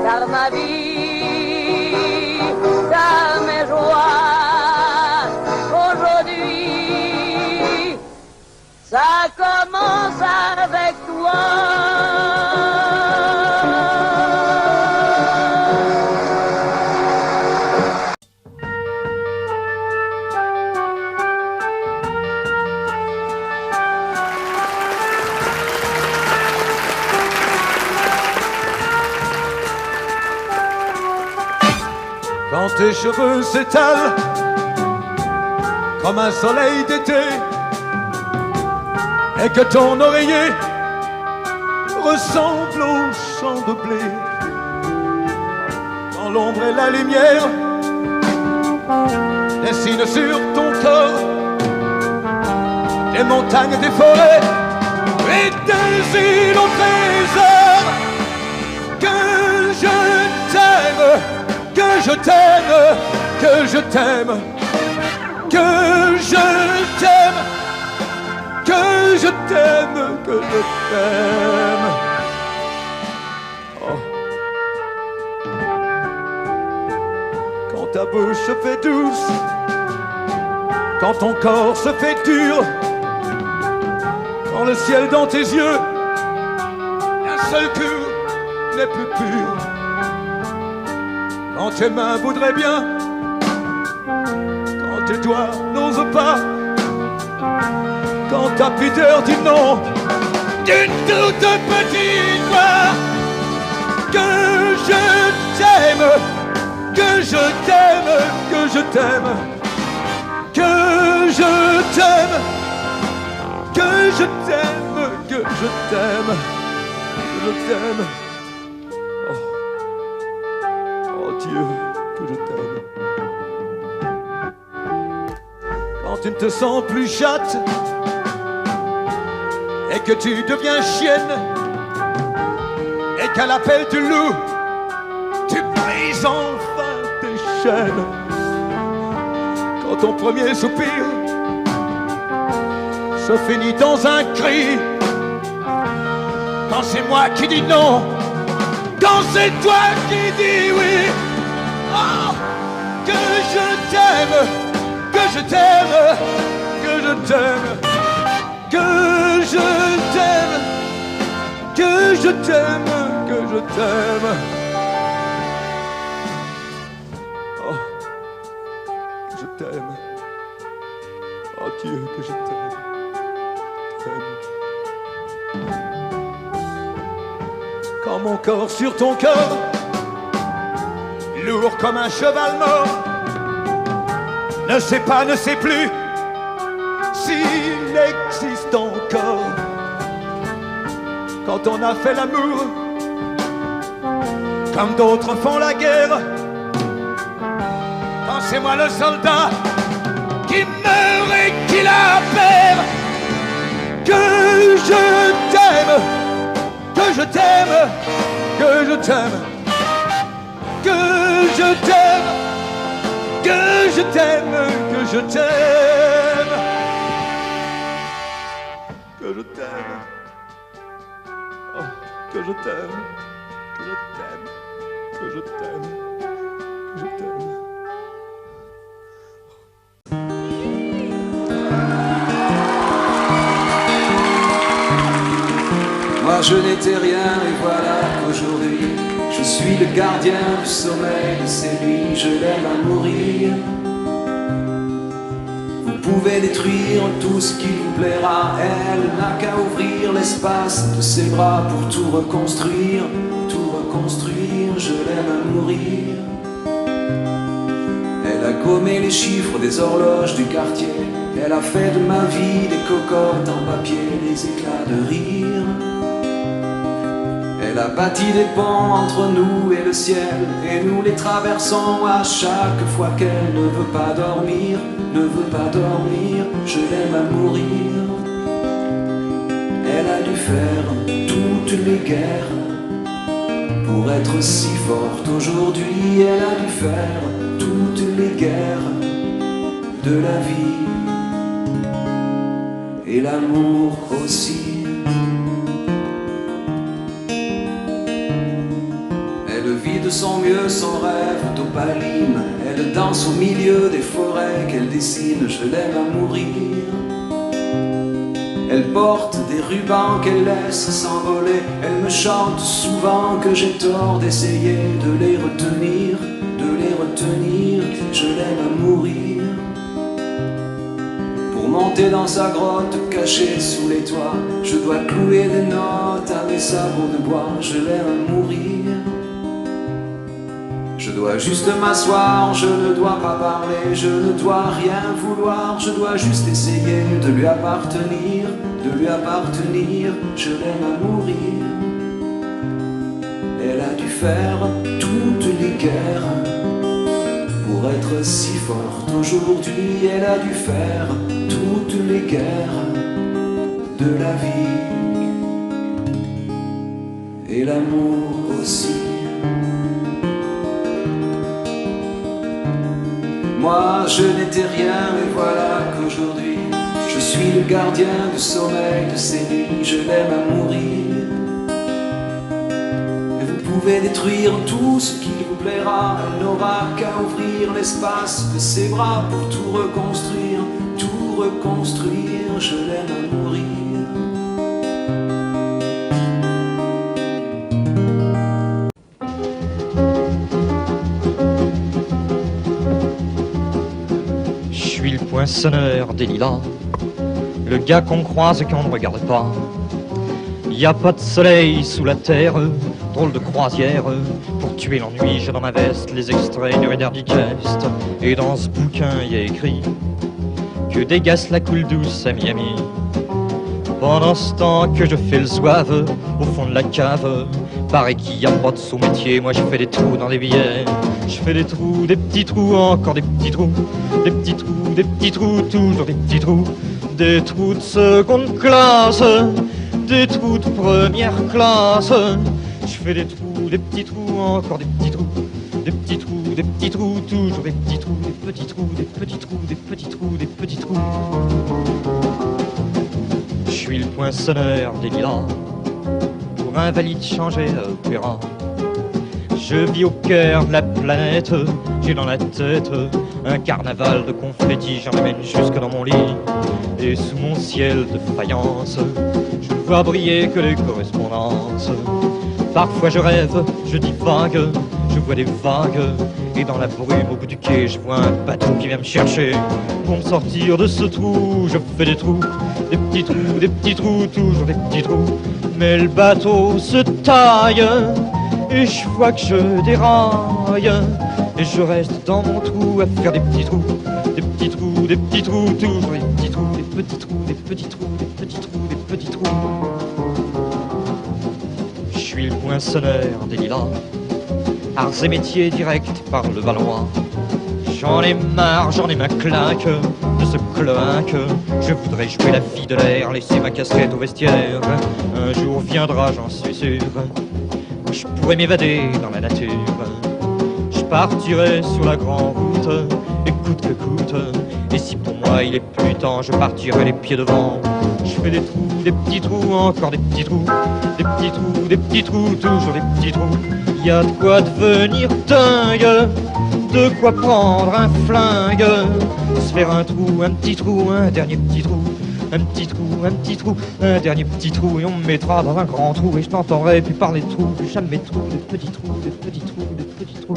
car ma vie, car mes joies, aujourd'hui, ça commence avec toi. Quand tes cheveux s'étalent comme un soleil d'été et que ton oreiller ressemble au champ de blé, quand l'ombre et la lumière dessinent sur ton corps des montagnes, des forêts et des îles au trésor, que je t'aime, que je t'aime, que je t'aime, que je t'aime, que je t'aime, que je t'aime. Oh. Quand ta bouche se fait douce, quand ton corps se fait dur, quand le ciel dans tes yeux, un seul coup n'est plus pur. Quand tes mains voudraient bien, quand tes doigts n'osent pas, quand ta pudeur dit non d'une toute petite voix, que je t'aime, que je t'aime, que je t'aime, que je t'aime, que je t'aime, que je t'aime, que je t'aime. Dieu, que je t'aime. Quand tu ne te sens plus chatte et que tu deviens chienne et qu'à l'appel du loup tu brises enfin tes chaînes. Quand ton premier soupir se finit dans un cri, quand c'est moi qui dis non, quand c'est toi qui dis oui. Oh, que je t'aime, que je t'aime, que je t'aime, que je t'aime, que je t'aime, que je t'aime. Oh, que je t'aime. Oh Dieu, que je t'aime. Quand mon corps sur ton corps, lourd comme un cheval mort, ne sait pas, ne sait plus s'il existe encore. Quand on a fait l'amour comme d'autres font la guerre, quand c'est moi le soldat qui meurt et qui la paie. t'aime, que je t'aime, que je t'aime, que je t'aime, que je t'aime, que je t'aime, oh, que je t'aime, que je t'aime, que je t'aime, que je t'aime. Moi je n'étais rien et voilà qu'aujourd'hui je suis le gardien du sommeil de ces nuits, je l'aime à mourir. Vous pouvez détruire tout ce qui vous plaira, elle n'a qu'à ouvrir l'espace de ses bras pour tout reconstruire, je l'aime à mourir. Elle a gommé les chiffres des horloges du quartier, elle a fait de ma vie des cocottes en papier, des éclats de rire. Elle a bâti des ponts entre nous et le ciel, et nous les traversons à chaque fois qu'elle ne veut pas dormir, je l'aime à mourir. Elle a dû faire toutes les guerres pour être si forte aujourd'hui, elle a dû faire toutes les guerres de la vie et l'amour aussi. Elle vit de son mieux son rêve d'opaline, elle danse au milieu des forêts qu'elle dessine, je l'aime à mourir. Elle porte des rubans qu'elle laisse s'envoler, elle me chante souvent que j'ai tort d'essayer de les retenir, je l'aime à mourir. Pour monter dans sa grotte cachée sous les toits, je dois clouer des notes à mes sabots de bois, je l'aime à mourir. Je dois juste m'asseoir, je ne dois pas parler, je ne dois rien vouloir, je dois juste essayer de lui appartenir, je l'aime à mourir. Elle a dû faire toutes les guerres pour être si forte aujourd'hui, elle a dû faire toutes les guerres de la vie et l'amour aussi. Moi je n'étais rien et voilà qu'aujourd'hui je suis le gardien du sommeil de ces nuits, je l'aime à mourir. Et vous pouvez détruire tout ce qui vous plaira, elle n'aura qu'à ouvrir l'espace de ses bras pour tout reconstruire, je l'aime à mourir. Poinçonneur des lilas, le gars qu'on croise et qu'on ne regarde pas. Y a pas de soleil sous la terre, drôle de croisière. Pour tuer l'ennui, j'ai dans ma veste les extraits du Reader Digest. Et dans ce bouquin y a écrit que dégasse la coule douce à Miami. Pendant ce temps que je fais le zouave au fond de la cave, paraît qu'il y a pas de sous-métier, moi je fais des trous dans les billets. Je fais des trous, des petits trous, encore des petits trous, des petits trous, des petits trous, toujours des petits trous, des trous de seconde classe, des trous de première classe. Je fais des trous, des petits trous, encore des petits trous, des petits trous, des petits trous, toujours des petits trous, des petits trous, des petits trous, des petits trous, des petits trous. Je suis le poinçonneur des lilas, pour invalide changé à opéra. Je vis au cœur de la planète, j'ai dans la tête un carnaval de confettis, j'en amène jusque dans mon lit. Et sous mon ciel de faïence, je ne vois briller que les correspondances. Parfois je rêve, je divague, je vois des vagues. Et dans la brume au bout du quai, je vois un bateau qui vient me chercher. Pour me sortir de ce trou, je fais des trous, des petits trous, des petits trous, toujours des petits trous. Mais le bateau se taille, et je vois que je déraille. Et je reste dans mon trou à faire des petits trous, des petits trous, des petits trous, toujours des petits trous, des petits trous, des petits trous, des petits trous, des petits trous. Je suis le poinçonneur des lilas, arts et métiers directs par le Valois. J'en ai marre, j'en ai ma claque de ce cloaque. Je voudrais jouer la fille de l'air, laisser ma casquette au vestiaire. Un jour viendra, j'en suis sûr, où je pourrais m'évader dans la nature. Je partirai sur la grande route, et coûte que coûte. Et si pour moi il est plus temps, je partirai les pieds devant. Je fais des petits trous, encore des petits trous, des petits trous, des petits trous, toujours des petits trous. Y a de quoi devenir dingue, de quoi prendre un flingue, se faire un trou, un petit trou, un dernier petit trou, un petit trou, un petit trou, un dernier petit trou, et on me mettra dans un grand trou, et je n'entendrai plus parler de trous, plus jamais de trous, de petits trous, de petits trous, de petits trous.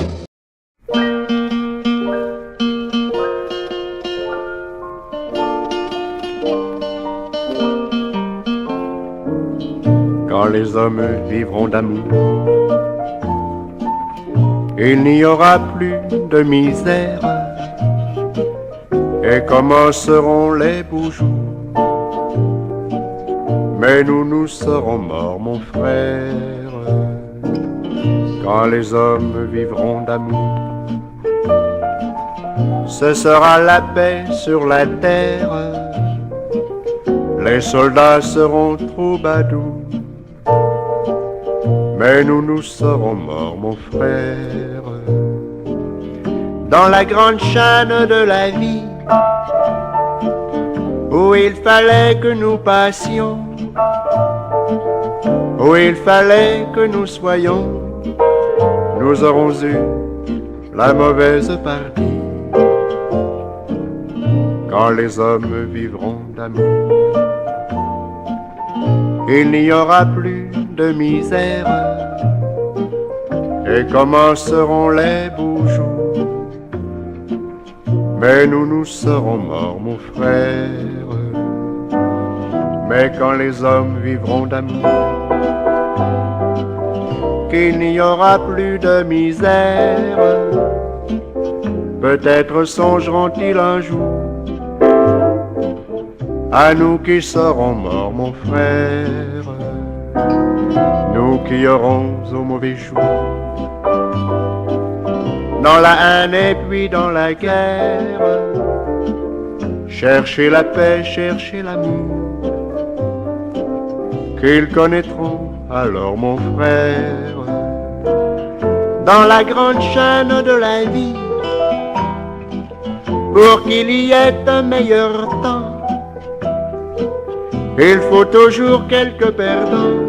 Quand les hommes vivront d'amour, il n'y aura plus de misère, et commenceront les beaux jours. Mais nous serons morts, mon frère, quand les hommes vivront d'amour. Ce sera la paix sur la terre, les soldats seront troubadours. Mais nous serons morts, mon frère, dans la grande chaîne de la vie, où il fallait que nous passions, où il fallait que nous soyons. Nous aurons eu la mauvaise partie, quand les hommes vivront d'amour. Il n'y aura plus de misère, et commenceront les beaux jours. Mais nous serons morts, mon frère, mais quand les hommes vivront d'amour, qu'il n'y aura plus de misère, peut-être songeront-ils un jour à nous qui serons morts, mon frère, nous qui aurons au mauvais jour, dans la haine et puis dans la guerre, chercher la paix, chercher l'amour, qu'ils connaîtront alors, mon frère, dans la grande chaîne de la vie, pour qu'il y ait un meilleur temps. Il faut toujours quelques perdants,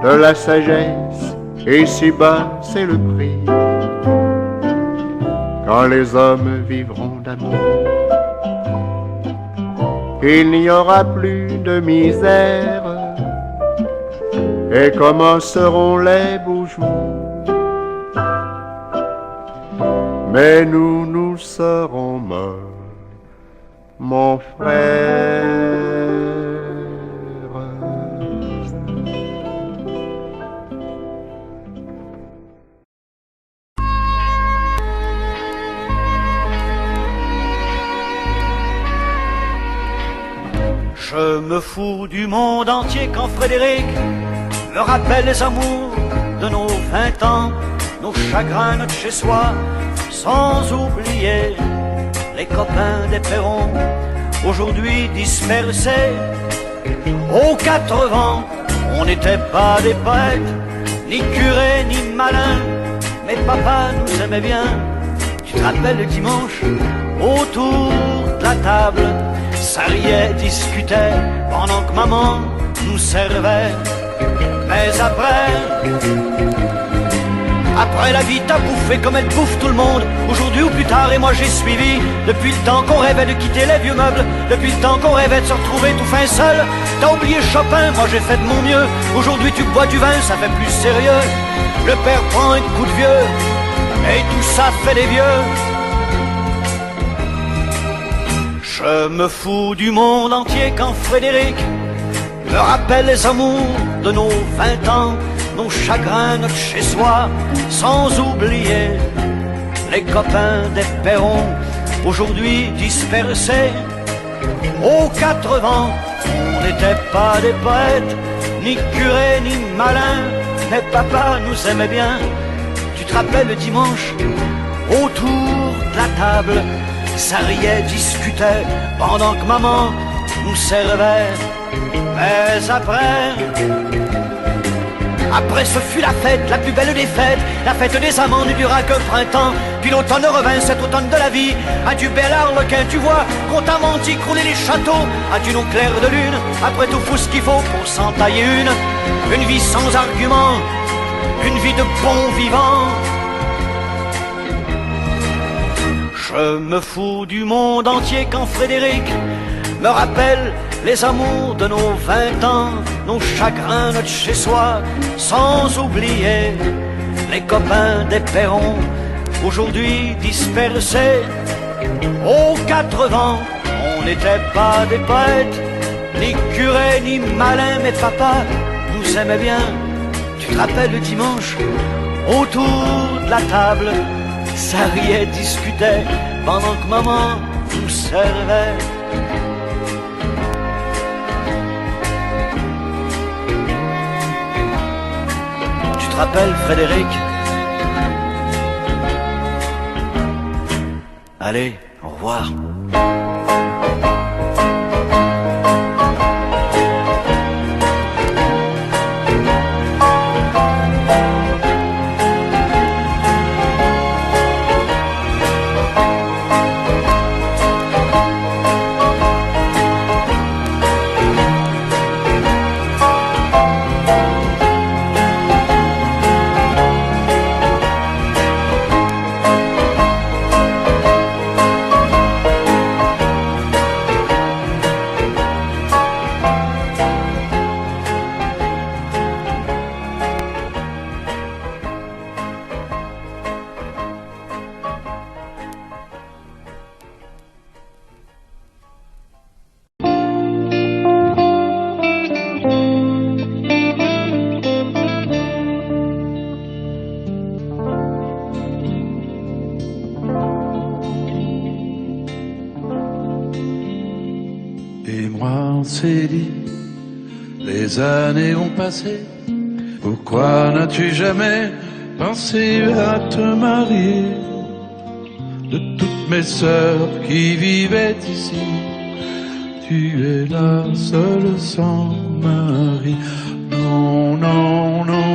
de la sagesse, et si bas c'est le prix, quand les hommes vivront d'amour. Il n'y aura plus de misère, et commenceront les beaux jours. Mais nous serons morts, mon frère. Je me fous du monde entier quand Frédéric me rappelle les amours de nos 20 ans, nos chagrins, notre chez-soi, sans oublier les copains des Perrons, aujourd'hui dispersés aux 4 vents. On n'était pas des poètes, ni curés, ni malins, mais papa nous aimait bien. Tu te rappelles le dimanche, autour de la table, ça riait, discutait, pendant que maman nous servait. Mais après la vie t'a bouffé comme elle bouffe tout le monde, aujourd'hui ou plus tard, et moi j'ai suivi. Depuis le temps qu'on rêvait de quitter les vieux meubles, depuis le temps qu'on rêvait de se retrouver tout fin seul. T'as oublié Chopin, moi j'ai fait de mon mieux. Aujourd'hui tu bois du vin, ça fait plus sérieux. Le père prend un coup de vieux, et tout ça fait des vieux. Je me fous du monde entier quand Frédéric me rappelle les amours de nos 20 ans, nos chagrins, notre chez-soi, sans oublier les copains des Perrons, aujourd'hui dispersés aux 4 vents. On n'était pas des poètes, ni curés, ni malins, mais papa nous aimait bien. Tu te rappelles le dimanche, autour de la table, ça riait, discutait, pendant que maman nous servait. Mais après ce fut la fête, la plus belle des fêtes, la fête des amants ne dura que printemps. Puis l'automne revint, cet automne de la vie. Adieu bel arlequin, tu vois, qu'on t'a menti, crouler les châteaux. Adieu non clair de lune, après tout faut ce qu'il faut pour s'en tailler une vie sans argument, une vie de bon vivant. Je me fous du monde entier quand Frédéric me rappelle les amours de nos 20 ans, nos chagrins, notre chez-soi, sans oublier les copains des perrons, aujourd'hui dispersés aux 4 vents. On n'était pas des poètes, ni curés, ni malins, mais papa nous aimait bien. Tu te rappelles le dimanche, autour de la table, ça riait, discutait, pendant que maman nous servait. Tu te rappelles, Frédéric? Allez, au revoir. Les années ont passé, pourquoi n'as-tu jamais pensé à te marier? De toutes mes sœurs qui vivaient ici, tu es la seule sans mari. Non, non, non,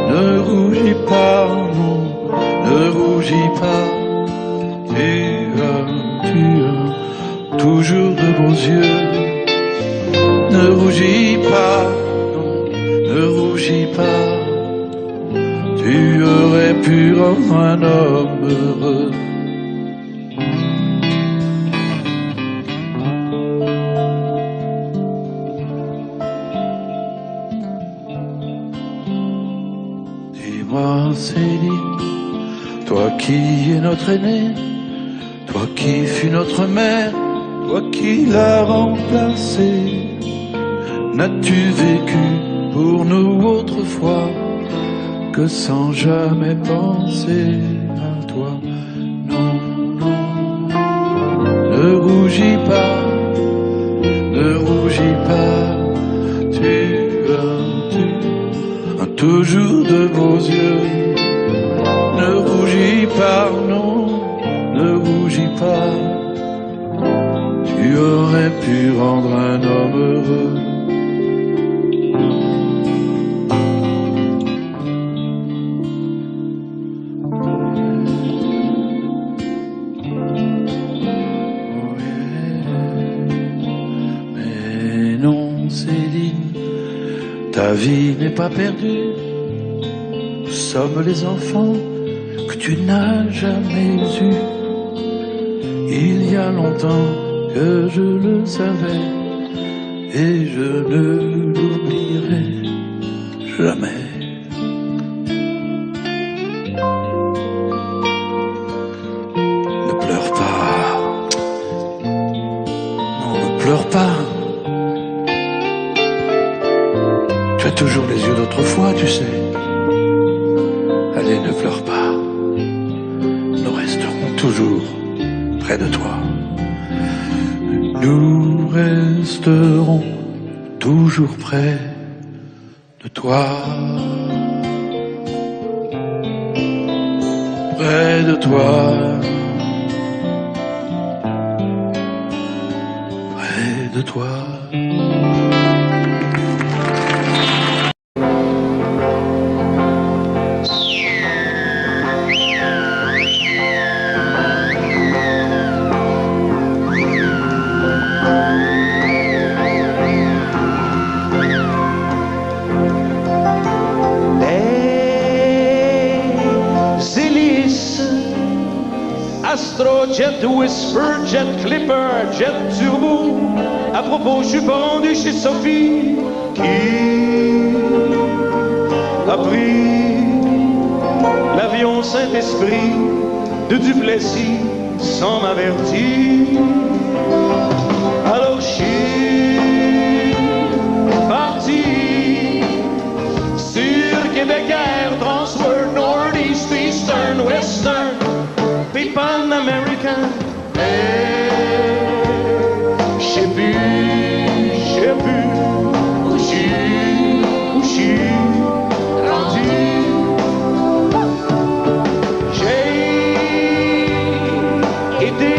ne rougis pas, non, ne rougis pas. Tu as toujours de beaux yeux. Ne rougis pas, non, ne rougis pas. Tu aurais pu rendre un homme heureux. Dis-moi, Céline, toi qui es notre aînée, toi qui fus notre mère, toi qui l'as remplacée. N'as-tu vécu pour nous autrefois que sans jamais penser à toi? Non, non, ne rougis pas, ne rougis pas. Tu as toujours de beaux yeux. Ne rougis pas, non, ne rougis pas. Tu aurais pu rendre un homme heureux. Ta vie n'est pas perdue, nous sommes les enfants que tu n'as jamais eus. Il y a longtemps que je le savais et je ne l'oublierai jamais. Ne pleure pas, non, ne pleure pas. Tu as toujours les yeux d'autrefois, tu sais. Allez, ne pleure pas. Nous resterons toujours près de toi. Nous resterons toujours près de toi. Près de toi. de toi. Jet Whisper, Jet Clipper, Jet Turbo. À propos, je suis pas rendu chez Sophie qui a pris l'avion Saint-Esprit de Duplessis sans m'avertir. Alors je suis parti sur Québec Air, Transworld, Northeast, Eastern, Western, puis Pan American. Je sais plus où je suis rendu. J'ai été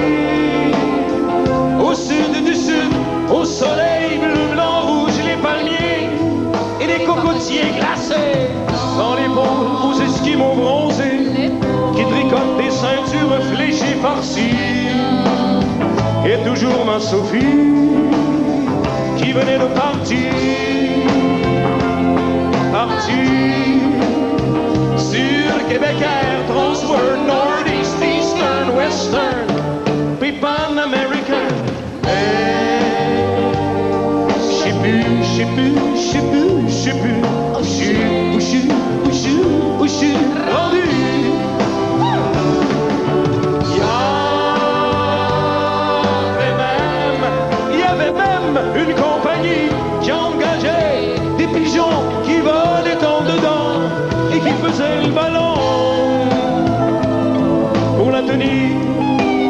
au sud du sud, au soleil bleu, blanc, rouge, les palmiers et les cocotiers glacés. Dans les ponts aux esquimaux bronzés qui tricotent des ceintures fléchées par-ci. Et toujours ma Sophie qui venait de partir sur Québec Air, Transworld, Northeast, Eastern, Western, puis Pan American. Je sais plus où je suis rendu. Une compagnie qui engageait des pigeons qui volaient en dedans et qui faisaient le ballon pour la tenir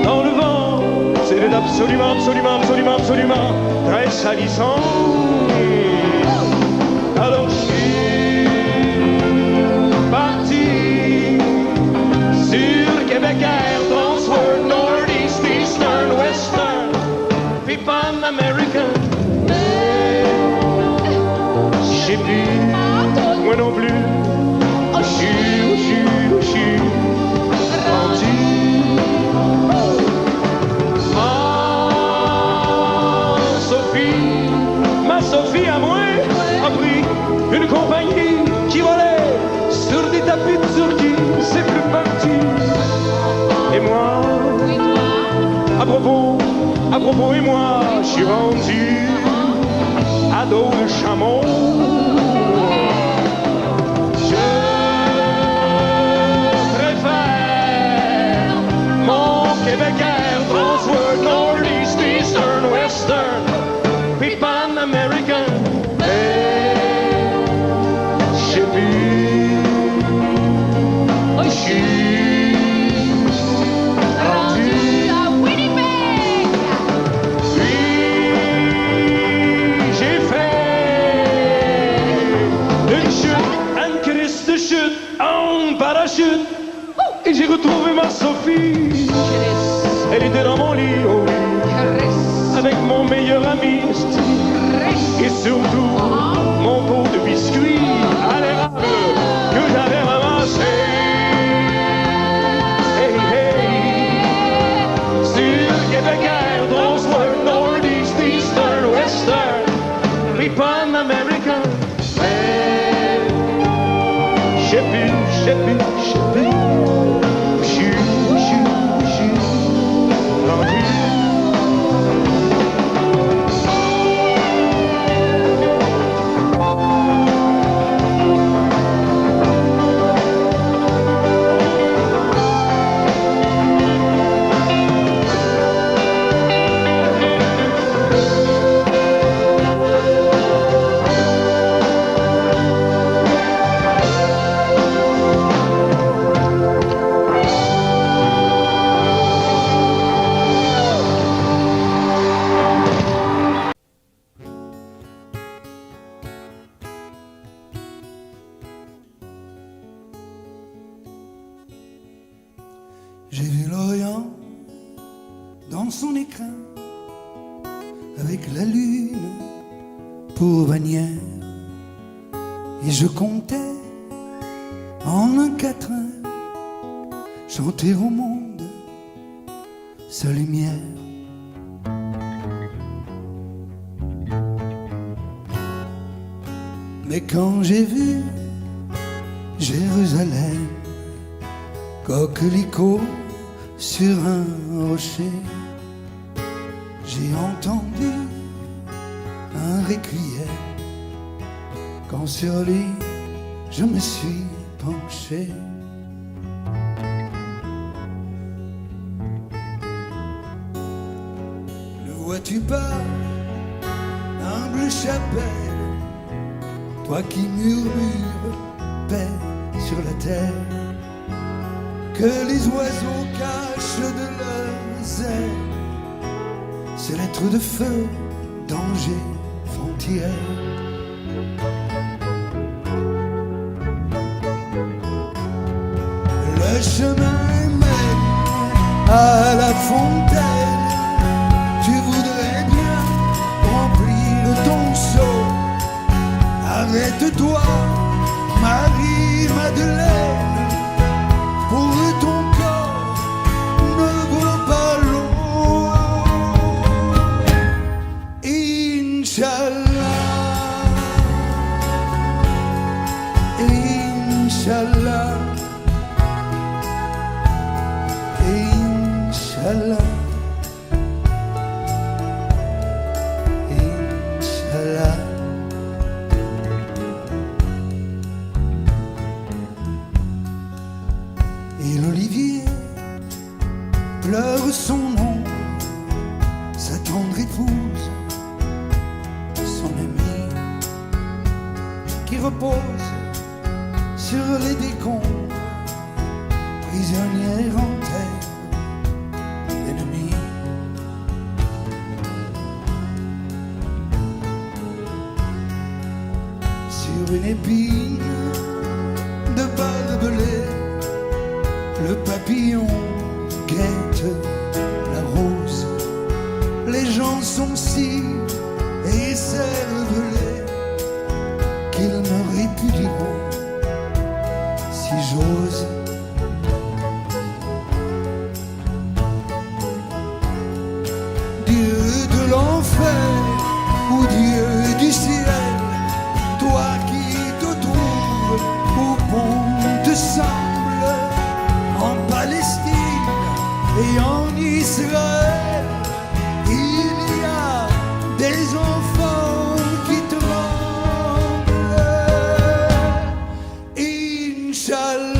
dans le vent. C'était absolument très salissant. Alors je suis parti sur Québec Air, Transworld, Northeast, Eastern, Western, puis Pan American. Je sais plus, moi non plus, où je suis rendu. Ma Sophie à moi a pris une compagnie qui volait sur des tapis de Turquie, c'est plus parti. Et moi, à propos, et moi, je suis rendu à dos de chameau. Je préfère mon Québec Air, Transworld, Northeast, Eastern, Western, puis Pan American. Je sais plus où je suis rendu. Parachute, et j'ai retrouvé ma Sophie. Elle était dans mon lit, oh oui, avec mon meilleur ami Steve, et surtout mon pot de biscuits à l'érable que j'avais ramassé. Hey, hey, sur Québec Air, Transworld, Northeast, Eastern, Western, puis Pan American. Je sais plus. avec la lune pour bannière. Et je comptais en un quatrain chanter au monde sa lumière. Mais quand j'ai vu Jérusalem, coquelicot sur un rocher, j'ai entendu un requiem. Quand sur lui je me suis penché, ne vois-tu pas, humble chapelle, toi qui murmures paix sur la terre, que les oiseaux cachent de leurs ailes ces lettres de feu, danger, frontière. Le chemin mène à la fontaine, tu voudrais bien remplir ton seau. Arrête-toi, Marie-Madeleine, pour ton corps ne vaut pas l'eau. Inch'Allah, Inch'Allah, Inch'Allah, Inch'Allah. Et l'olivier pleure son nom, sa tendre épouse, son ami, qui repose sur les décombres, prisonnière en terre, ennemie. Sur une épine de barbelé, le papillon guette la rose. Les gens sont si écervelés qu'ils me répudieront si j'ose. Dieu de l'enfer ou Dieu du ciel, toi qui te trouves au bon te semble, en Palestine et en Israël, il y a des enfants qui tremblent. Inch'Allah,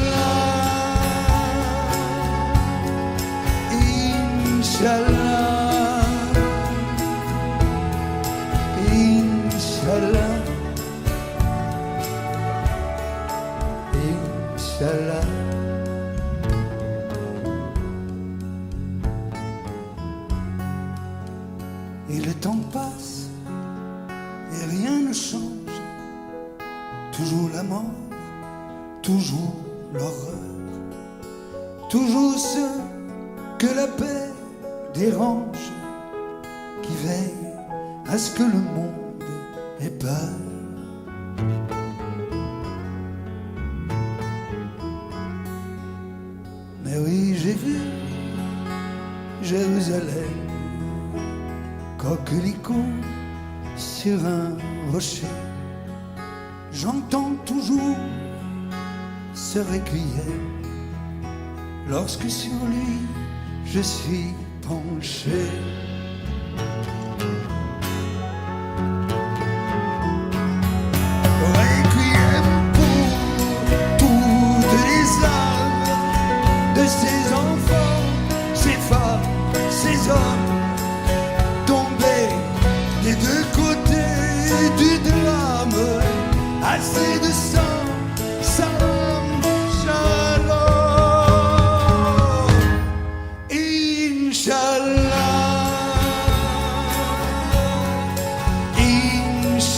Inch'Allah, Inch'Allah, Inch'Allah. Et le temps passe et rien ne change, toujours la mort, toujours l'horreur, toujours ceux que la paix dérange, qui veillent à ce que le monde ait peur. Mais oui, j'ai vu Jérusalem, coquelicot sur un rocher. J'entends toujours ce requiem lorsque sur lui je suis penché. Requiem pour toutes les âmes de ces enfants, ces femmes, ces hommes tombés des deux côtés du drame. Assez de sang, salam, shalom. Inch'Allah, Inch'Allah,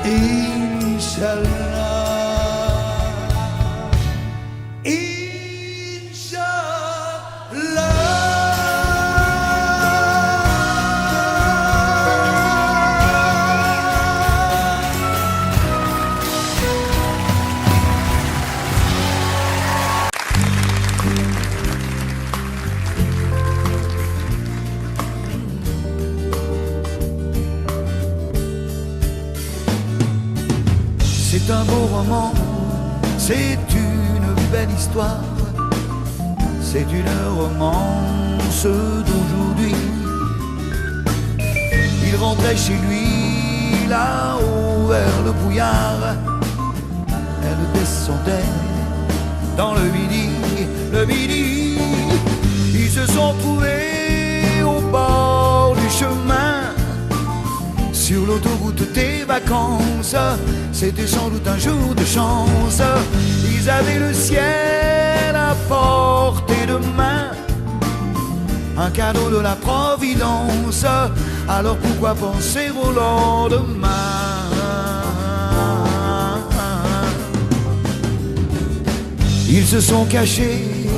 Inch'Allah, Inch'Allah. C'est un beau roman, c'est une belle histoire, c'est une romance d'aujourd'hui. Il rentrait chez lui là-haut vers le brouillard, elle descendait dans le midi, le midi. Ils se sont trouvés au bord du chemin, sur l'autoroute des vacances. C'était sans doute un jour de chance. Ils avaient le ciel à portée de main, un cadeau de la Providence. Alors pourquoi penser au lendemain? Ils se sont cachés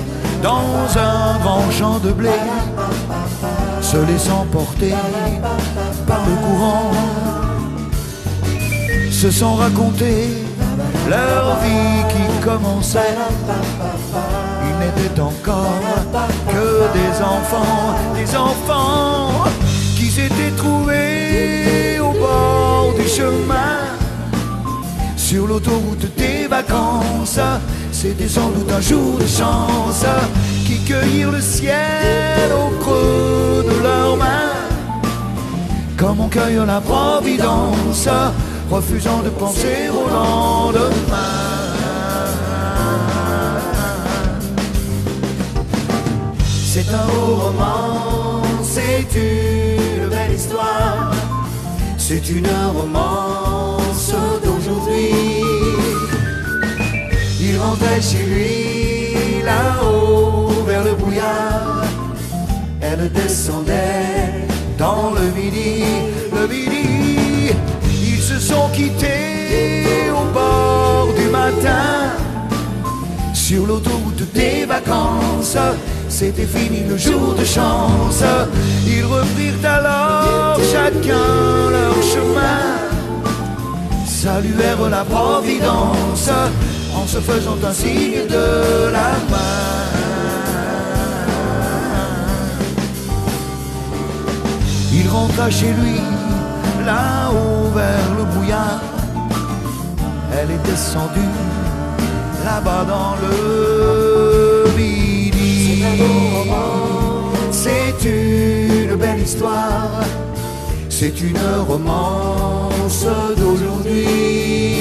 dans un grand champ de blé, se laissant porter par le courant, se sont racontés leur vie qui commençait. Ils n'étaient encore que des enfants qui s'étaient trouvés au bord du chemin, sur l'autoroute des vacances. C'était sans doute un jour de chance, qui cueillirent le ciel au creux de leurs mains, comme on cueille la Providence, refusant de penser au lendemain. C'est un beau roman, c'est une belle histoire, c'est une romance d'aujourd'hui. Il rentrait chez lui là-haut vers le brouillard, elle descendait dans le midi, le midi. Ils se sont quittés au bord du matin, sur l'autoroute des vacances. C'était fini le jour de chance. Ils reprirent alors chacun leur chemin, saluèrent la Providence en se faisant un signe de la main. Il rentra chez lui là-haut vers le brouillard, elle est descendue là-bas dans le midi. C'est une belle histoire, c'est une romance d'aujourd'hui.